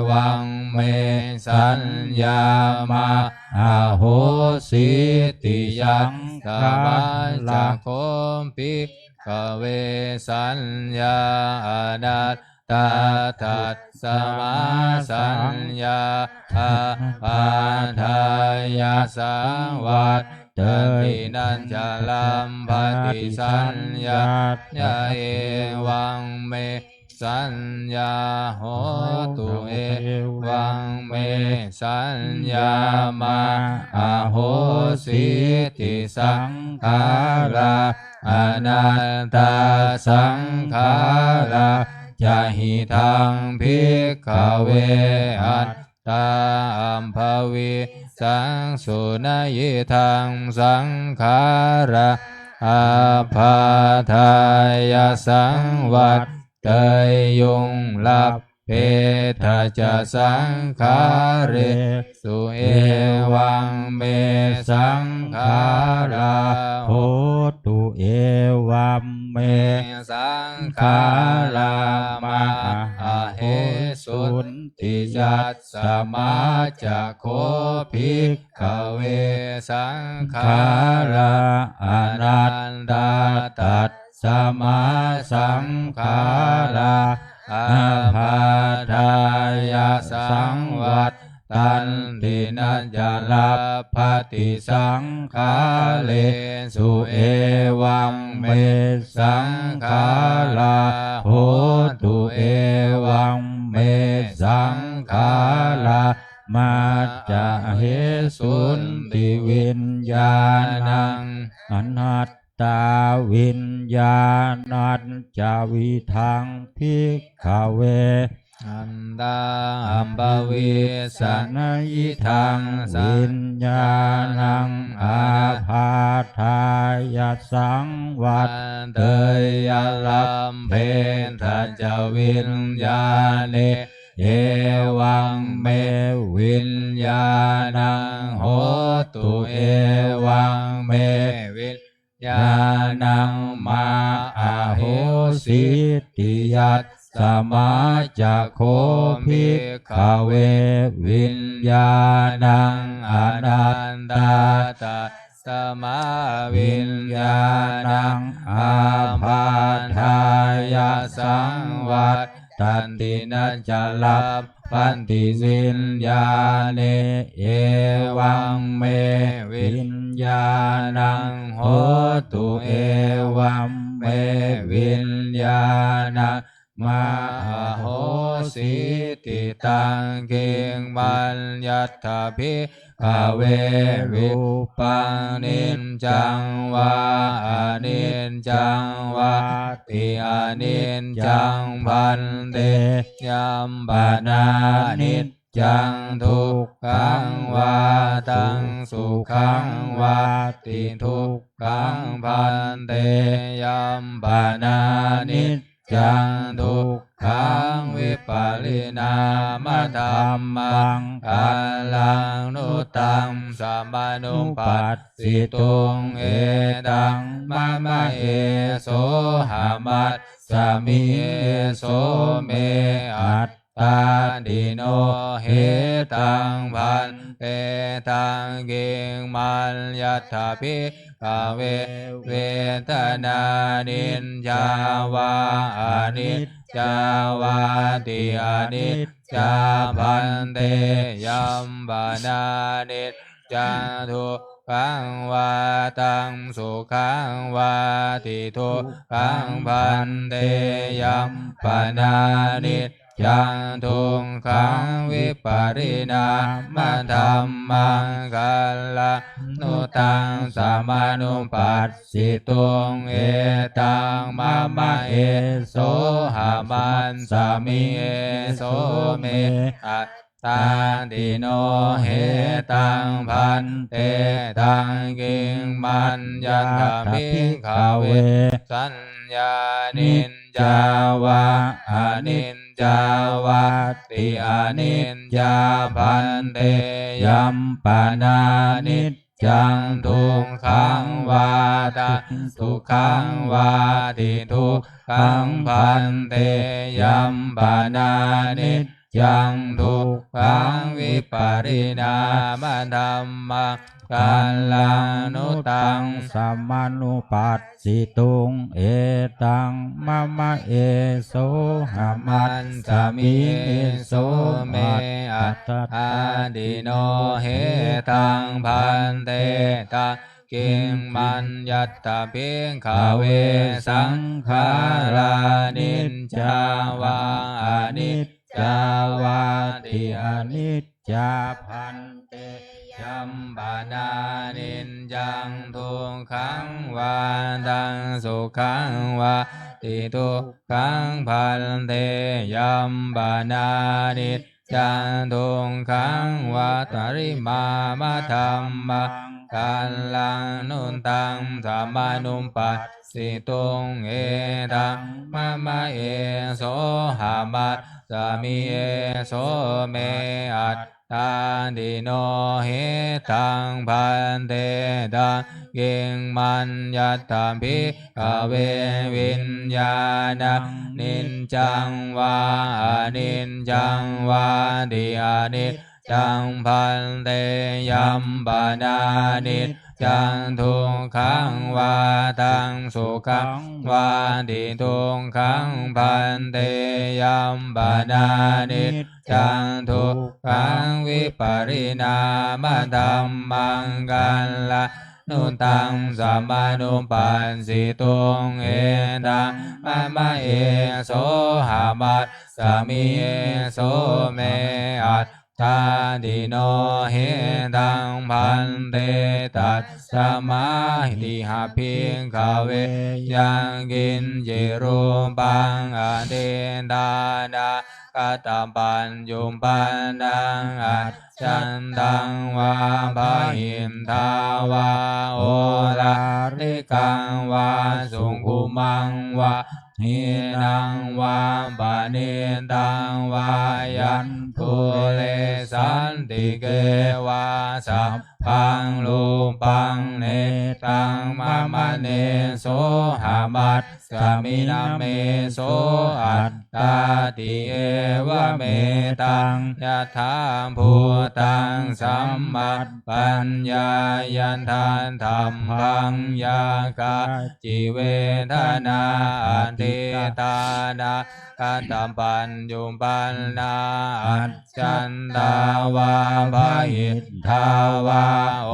วังเมสัญญามาโหสิติยังสมาจะโคภิกขเวสัญญาอนัตตาตัสสมาสัญญาอาภาทายสังวัตเตตินันจลัมภติสัญญายะเอวังเมสัญญาโหตุเอวังเมสัญญามาโหสิติสังขาราอนัตตาสังขารา จหิทังภิกขเวอัตตาอัมภวิสังสุนยิทังสังขาระอาภาทายสังวัตเตยยุงลับเพทะจะสังขาเรสุเอวังเมสังขาราโหตุเอวัมเมสังขารามาอาเหสุนติยัสสมาจะโคภิกขเวสังขาราอนันตาตัสสมาสังขาราอาภาทายสังวัตตันตินัจจลาภติสังขาเลสุเอวังเมสังขาราโหตุเอวังเมสังขารามาจะเหสุนติวิญญาณังอนัตตาวิญญาณัจจวิทังภิกขเวอันตาอัมบวิสนยิทังวิญญาณังอาภาทายสังวัตเตยลัมเพนทัจวิญญาเนเอวังเมวิญญาณังโหตุเอวังเมวิญญาณังมาอาโหสิติยัสสมาจะโคภิกขเววิญญาณังอนันตาตัสสมาวิญญาณังอาภาทายสังวัตตันตินัจจลับพันติวิญญาเนเอวังเมวิญญาณังโหตุเอวังเมวิญญาณังมาโหสิติตังเกิงมัญญัตถาภิกขเววิปังนิจจังวาอนิจจังวาติอนิจจังพันเตยัมปนานิจจังทุกขังวาตังสุขังวาติทุกขังพันเตยัมปนานิจจังทุกขังวิปาริณามธัมมังกัลลังนุตังสัมมานุปัสสิตุงเอตังมะมะเอโสหามัสสมิเอโสเมอัตตาดิโนเหตังพันเตตังเกิงมัญญัตถาภิกขเวเวทนานิจจาวาอนิจจาวาติอนิจจาพันเตยัมปนานิจจาทุกขังวาตังสุขังวาติทุกขังพันเตยัมปนานิจจังทุกขังวิปาริณามธัมมังกัลลังนุตังสัมมานุปัสสิตุงเอตังมะมะเอโสหามัสสมิเอโสเมอัตตาดิโนเหตังพันเตตังกิงมัญญัตถาภิกขเวสัญญานิจจาวาอนิจจาวาติอนิจจาพันเตยัมปนานิจจังทุกขังวาตังทุกขังวาติทุกขังพันเตยัมปนานิจจังทุกขังวิปาริณามธัมมังกัลลังนุตังสัมมานุปัสสิตุงเอตังมะมะเอโสหามัสสมิเอโสเมอัตตาดิโนเหตังพันเตตังกิงมัญญัตถาภิกขเวสังขารานิจจาวาอนิจจาวาติอนิจจาพันเตย ยัมปนานิจจังทุกขังวาทังสุขังวาติทุกขังพันเตยัมปนานิจจังทุกขังวาตริมามะธัมมังกัลลังนุนตังสัมมานุปปัสสิตุงเอตังมะมะเอโสหามัสสามิเอโสเมอัตตาดิโนเหตังพันเตตังเก่งมันยัตถาภิกขเววิญญาณังนิจจังวาอนิจจังวาติอนิจจังพันเตยัมปนานิจจังทุกขังวาทังสุขังวาติทุกขังพันเตยัมปนานิจจังทุกขังวิปริณามธัมมังกัลลานุตังสัมมานุปัสสิตุงเอตังมะมะเอโสหามัสสามิเอโสเมอัตตาดิโนเหตังพันเตตัสสมาหิหาภิกขเวยังกินจิรูปังอเดดานาคตปัญยุปันนังอัจฉันตังวาภาหิมทาวาโอลาริกังวาสุขุมังวาหินังวาปะเนตังวายันทุเลสันติเกวาสัพพังลูปังเนตังมะมะเนโสหามัสสามินาเมโสอัตตาติเอวะเมตังยะถาภูตังสัมมัตปัญญายันทานธรรมังยากาจิเวทนาอันติตานาคตปัญยุปันนาอัจฉันตาวาภาหิทาวาโอ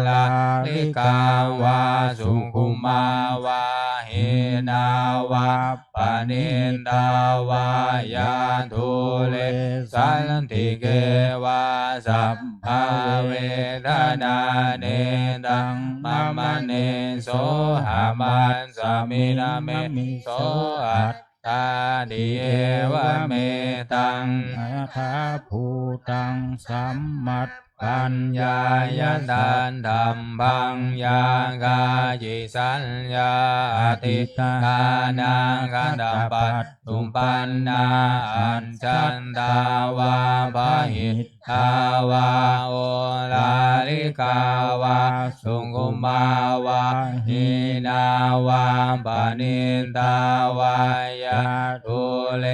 ลาลิกาวาสุขุมาวาเฮนาวาปะเนตาวายันทุเลสันติเกวาสัพพะเวทนาเนตังมะมะเนโสหามัสสามินาเมโสอัตตาดิเอวะเมตังอาภาภูตังสัมมัตปัญญายันทานธรรมังยากาจิสัญญาติตานังคันตปัตตุปันนาอัญชันตาวาภาหิทาวาโอลาลิกาวาสุขุมาวาหินาวาปะเนตาวายาทุเล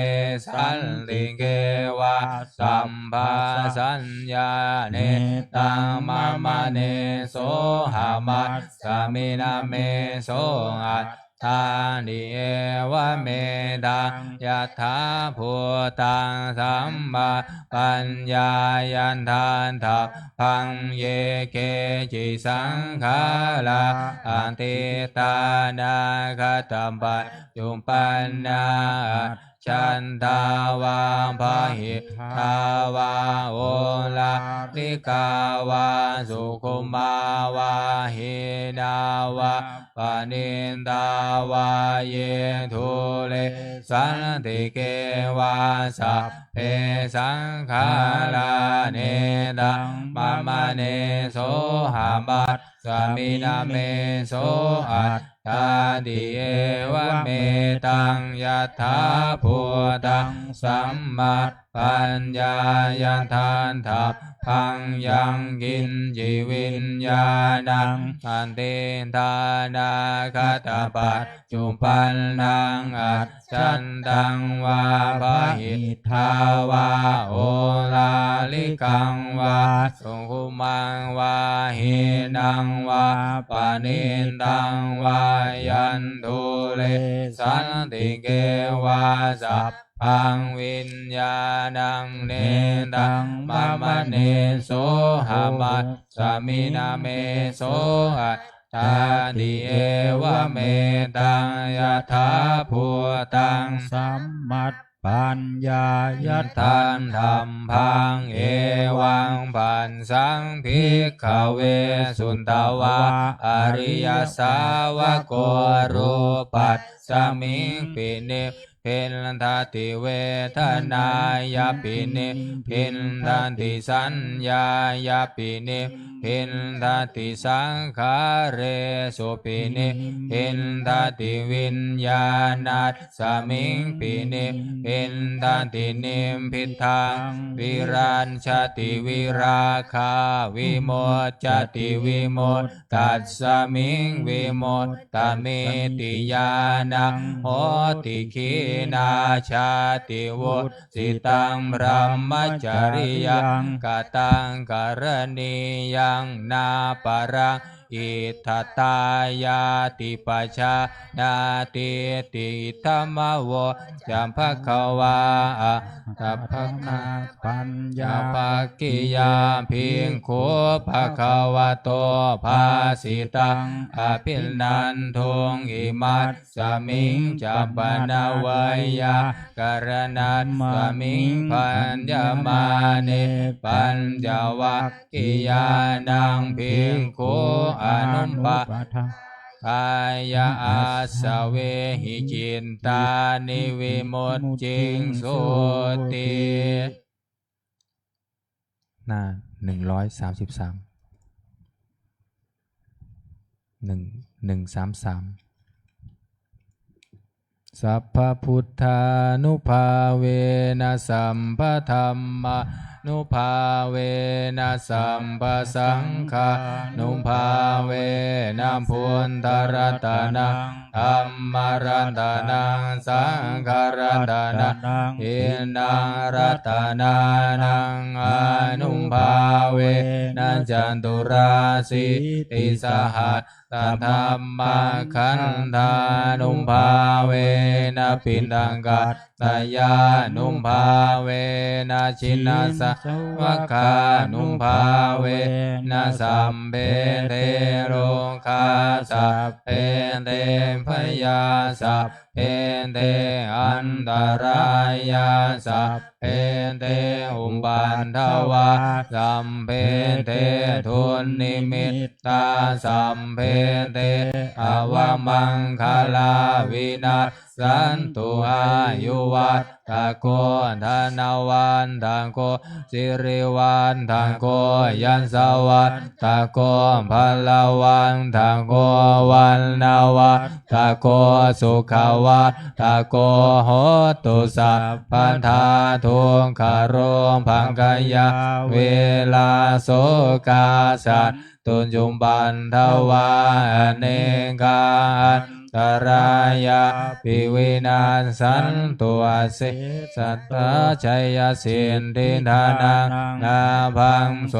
สันติเกวาสัมภาสัญญาเนตังมะมะเนโสหามัสสามินาเมโสอัตตาดิเอวะเมตังยะถาภูตังสัมมาปัญญายันทานทัพพังเยเกจิสังขาราอันติตานาคตปัญยุปันนาฉันทาวาภาหิทาวาโอลาลิกาวาสุขุมาวาหินาวาปะเนตาวาเยทุเลสันติเกวาสัพเพสังขาราเนตังมะมะเนโสหามัสสามินาเมโสอัตตาดิเอวะเมตังยะถาภูตังสัมมัตปัญญายันทานทัพพังยังกินจิวิญญาณังอันเตตานาคตปัจจุปันนังอัจฉันตังวาภาหิทาวาโอลาลิกังวาสุขุมังวาหินังวาปะเนตังวายันทุเลสันติเกวาสัพพังวิญญาณังเนตังมะมะเนโสหามัสสามินาเมโสอัตตาดิเอวะเมตังยะถาภูตังสัมมัต ปัญญายต ทานธรรมพังเอวังปันสังภิกขเวสุนตวะอริยสาวกโกรูปัสสมิงปินิพินทติเวทนายาปินิพินทันติสัญญายาปินิพินทันติสังขาเรสุปินิพินทันติวิญญาณัสสมิงปินิพินทันตินิมพิทังวิรัญชติวิราคาวิโมจจติวิโมตตัสสมิงวิโมตตเมติญาณังโหติขีนาชาติวุสิตังบรมจริยังกตังกรณียังนาปรังอิทัตตายาติปัชานาติติธรรมโวจัมภควาตัพพะ ปัญญา ภากิยาพิงโคภะคะวะโตภาสิตังอภินันทุงอิมัสสมิงจัปปนาเวยากรณัสสมิงปัญญมาเนปัญจวัคคิยานังพิงโคอนุปปะกายอาสเวหิจินตานิวิมุตจิงสุติหน้า1331133สัพพพุทธานุภาเวนะสัมปธัมมานุภาเวนะสัมปสังฆานุภาเวนะพุทธรัตนังธัมมรัตนังสังฆรัตนังอินังรัตนานังอนุภาเวนะจันตุราสิติสหัสตัธรรมขันธานุภาเวนะปินดังกัตตยานุภาเวนะชินาสวะคานุภาเวนะสัมเปเทโรคาสัพเพเตพยาสัพเพเตอันตรายาสัพเพเตอุปันทวาสัมเพเตทุนนิมิตตาสัมเพเตอวมังคลาวินาศสันตุอายุวัตตะโกธนวันตังโกสิริวันตังโกยันสวัตตะโกพลวันตังโกวันนาวัตตะโกสุขวัตตะโกโหตุสัพพันธาทุกขโรภังกายาเวลาโสกาสัตตุจุมปันทวาเนกาตรายาปิวินาสันตุอาเสสัตตาชัยสินทิธานังนาภังโส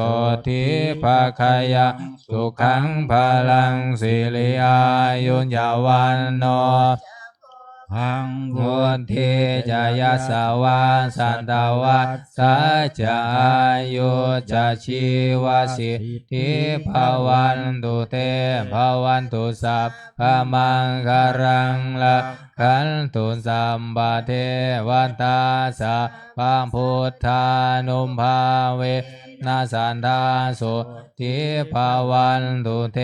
ธิภาคายาสุขังพลังสิริอายุญญาวันโนพังพุทธิจายาสาวาสันตวัสสัจอายุจชีวสิทธิภาวันตุเตภาวันตุสัพพมังคารังละขันตุสัมปะเทวตาสัพพพุทธานุภาเวนาสันทาสุทิภาวันตุเต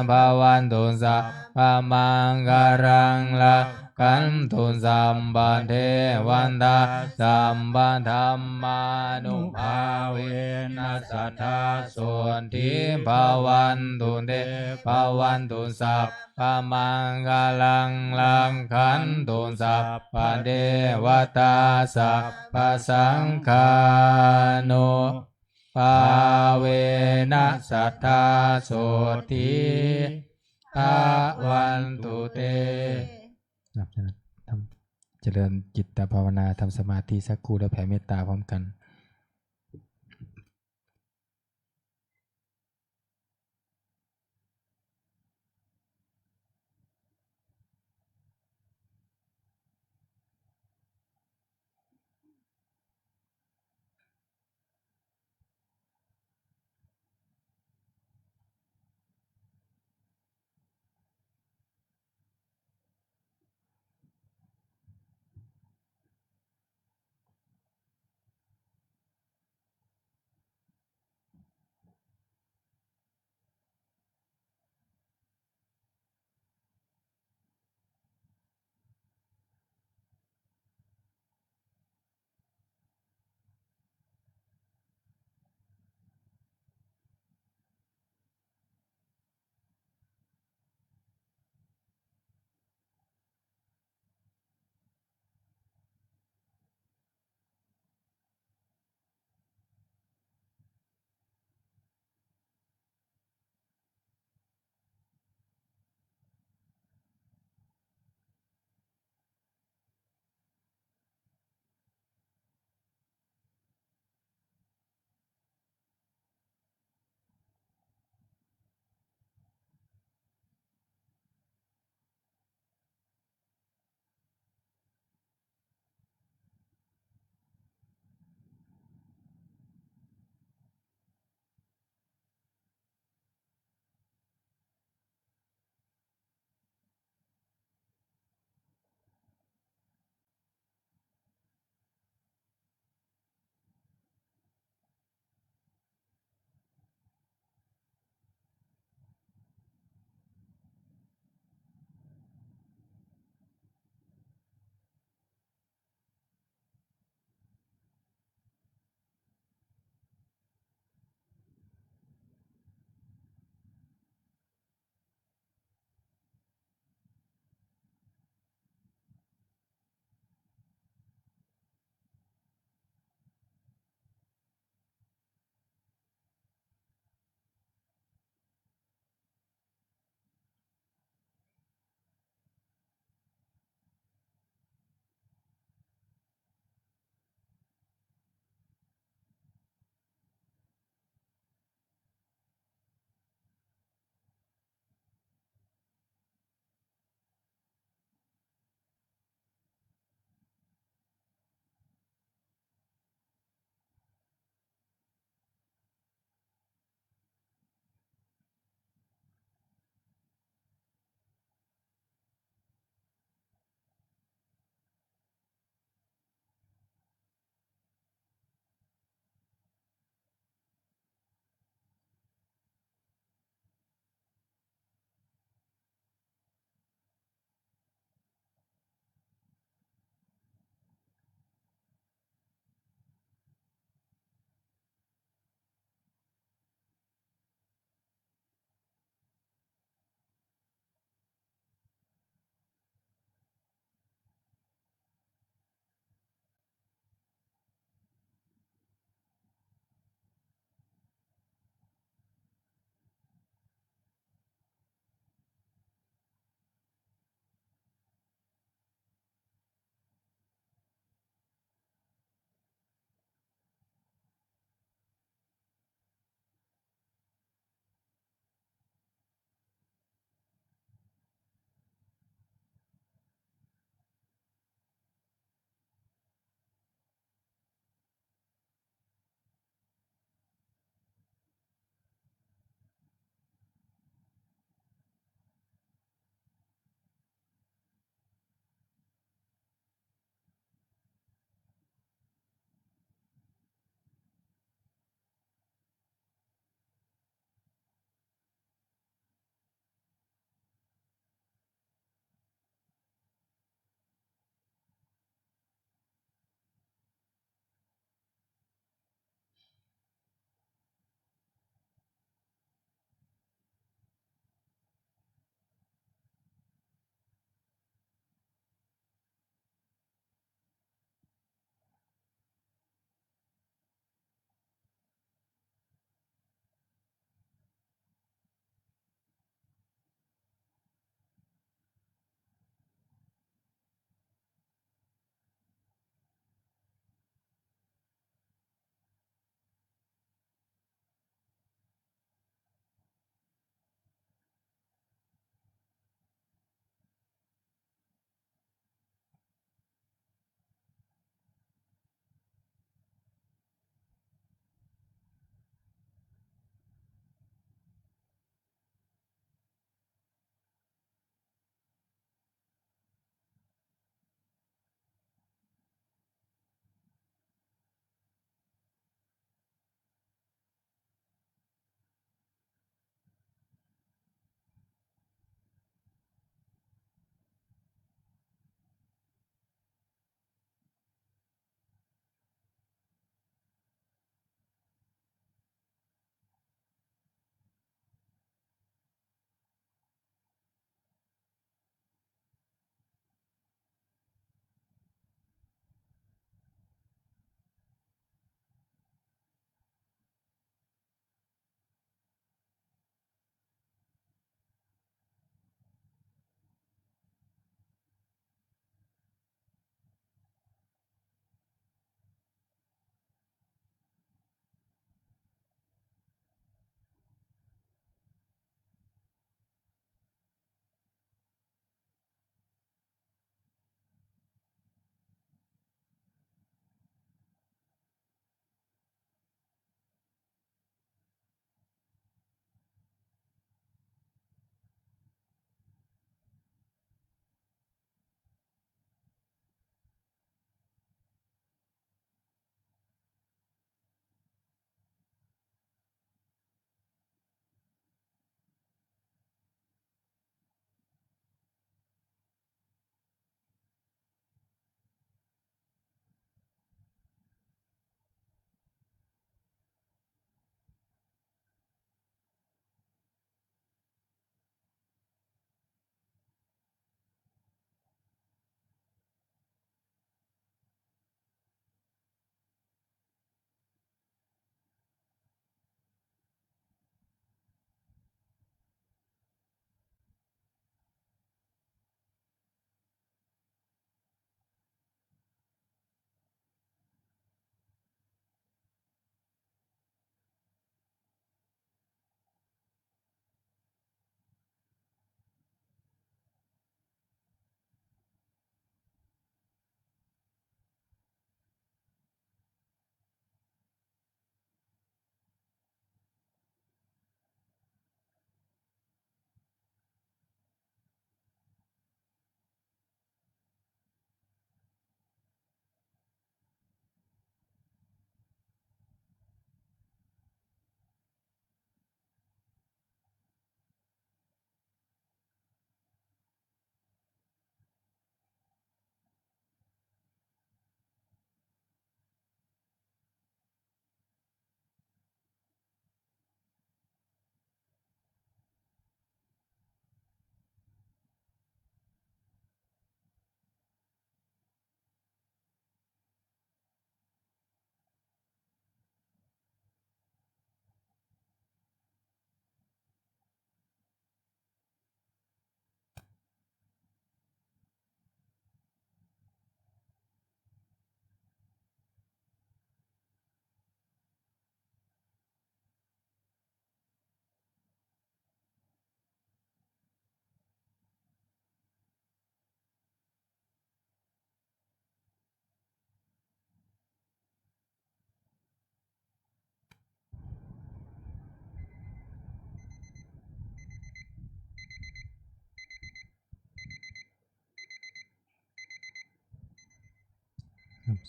ภาวันตุสัพพมังคารังละกันตุสัมปะเทวันตาสัมปะธัมมานุภาเวนัสสัทธาสุนทิภาวันตุเตภาวันตุสัพพมังคลังลังขันตุสัพพะเทวตาสัพพสังฆานุภาเวนัสสัทธาสุนทิภาวันตุเตทำเจริญจิตภาวนาทำสมาธิสักครู่แล้วแผ่เมตตาพร้อมกัน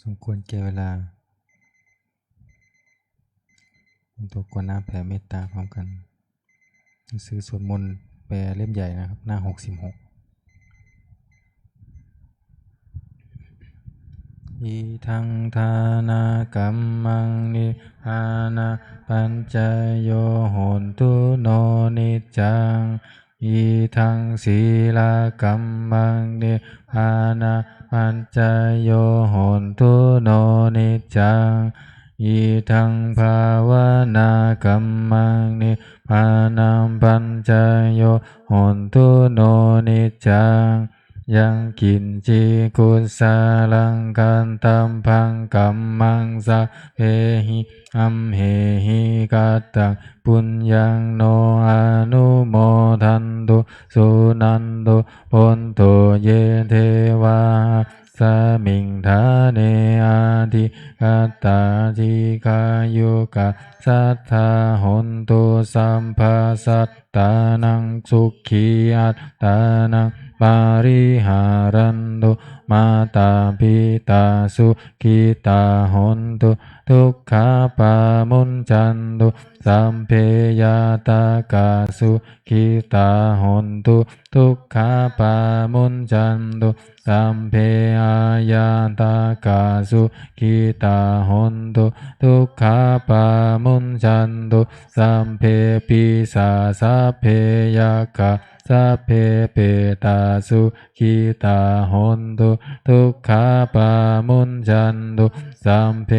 สมควรแก่เวลาตัวกวนน้ำแผ่เมตตาพร้อมกันหนังสือสวดมนต์แปลเล่มใหญ่นะครับหน้า66อิทังทานากรรมังนิพพานาปัญจโยโหนตุโนนิจจังอิทังศีลากรรมังนิพพานาปัญจโยโหนตุโนนิจจังอิทังภาวนากรรมังนิพพานังปัญจโยโหนตุโนนิจจังยังกินจิกุสาลังกันตัมพังกัมมังสะเพหิอัมเหหิกัตตังปุญญังโนอนุโมทันตุสุนันตุปนโตเยเทวาสมิงทาเนอาทิกัตตาจิกายุกะสัทธาหนตุสัมภาสัตตานังสุขีอัตตานังปาริหารันตุมาตาปิตาสุขิตาหนตุทุกขาปามุนจันตุสัมเพยตากาสุขิตาหนตุทุกขาปามุนจันตุสัมเพอายาตากาสุขิตาหนตุทุกขาปามุนจันตุสัมเพปิสาสัพเพยกะสัพเพเปตาสุขิตาหนตุทุกขาปามุนจันตุสัมเพ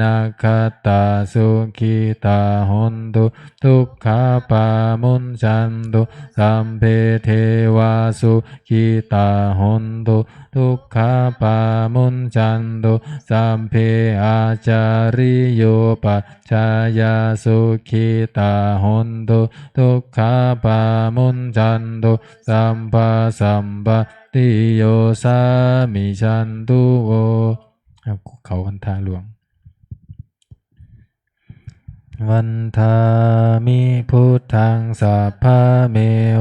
นัคขตาสุขิตาหนตุทุกขาปามุนจันตุสัมเพเทวาสุขิตาหนตุทุกขาปามุนจันตุสัมเพอาจาริโยปัจจายาสุขิตาหนตุทุกขาปามุนจันตุสัมปะสัมปติโยสามิชันตุโวเขาวันทาหลวงวันทามิพุทธังสัพพะเม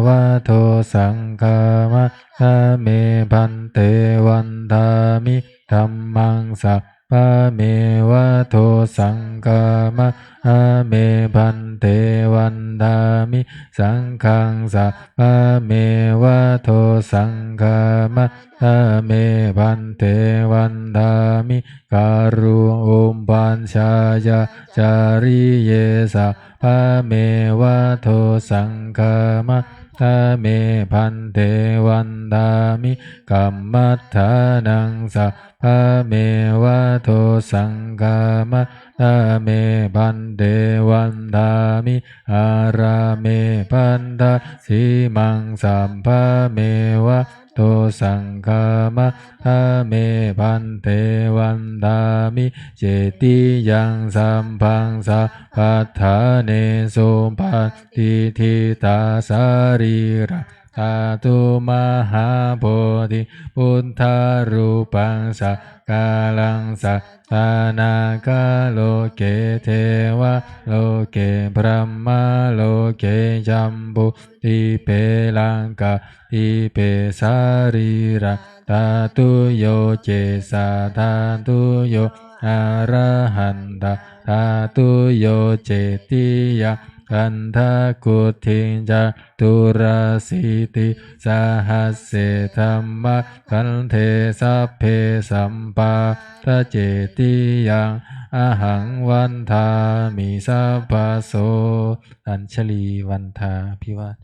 วะโทสังฆามะทะเมพันเตวันทามิธัมมังสัพพะเมวะโทสังฆามะทะเมพันเตวันทามิสังฆังสัพพะเมวะโทสังฆามะทะเมพันเตวันทามิการุอุมปัญชายาจาริเยสัพพะเมวะโทสังฆามะทะเมพันเตวันทามิกัมมัฏฐานังสัพพะเมวะโทสังฆามะทะเมพันเตวันทามิอาราเมพันทะสีมังสัมภะเมวะโตสังฆามะทะเมพันเตวันทามิเจติยังสัมพังสัพพัทธาเนสุปัฏฐิทิตาสารีระธาตุมหาโพธิพุทธารูปังสักกาลังสัตตานาคาโลเกเทวะโลเกพระมะโลเกจัมบุติเปลังกาติเปสารีระธาตุโยเจสาธาตุโยอะระหันตธาตุโยเจติยะคันทะกุทิงจตุราสิติสหัสเสธัมมะคันเทสัพเพสัมปาทะเจติยังอหังวันทามิสัพพะโสอัญชลีวันทาอภิวาท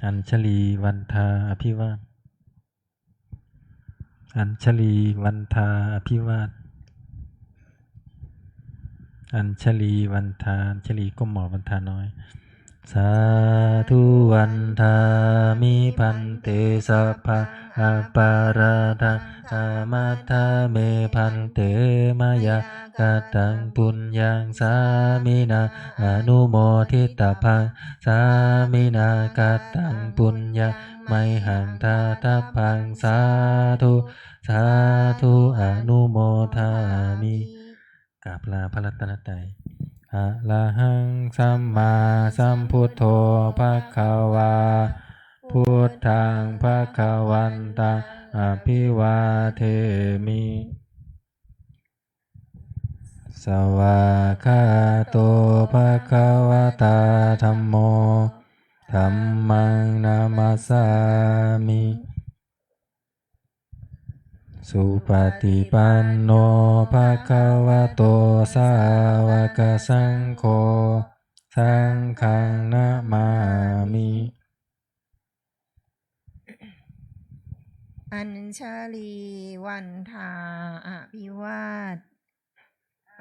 อัญชลีวันทาอภิวาทอัญชลีวันทาอภิวาทอัญชลีวันทาอัญชลีก้มหมอบวันทาน้อยสาธุวันทามิพันเตสัพพะอาปาราธาอามัทธาเมพันเตมายากตังปุญญังสามินาอนุโมทิตาภังสามินากตังปุญญาไมหังทาตาพังสาธุสาธุอนุโมทามิกราบลาพระรัตนตรัยอะระหังสัมมาสัมพุทโธภะคะวาพุทธังภะคะวันตังอ อภิวาเทมิ สวากขาโตภะคะวะตาธัมโมธัมมังนามัสสามิ สุปฏิปันโนภะคะวะโตสาวกสังโฆสังฆังนะมามิ อัญชลีวันทาอภิวาท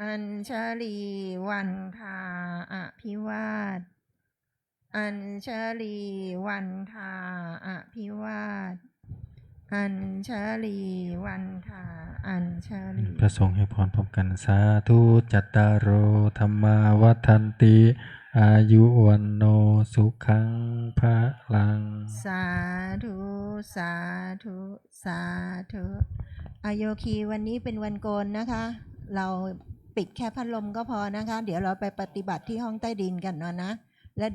อัญชลีวันทาอภิวาทอัญชลีวันทาอภิวาทอัญชลีวันทาอัญชลี พระสงฆ์ให้พรพร้อมกันสาธุจัตตารโอธรรมาวัฏันติอายุวันโนสุขังพระลัง สาธุสาธุสาธุอโยคีวันนี้เป็นวันโกนนะคะ เราปิดแค่พัดลมก็พอนะคะ เดี๋ยวเราไปปฏิบัติที่ห้องใต้ดินกันนะแล้ว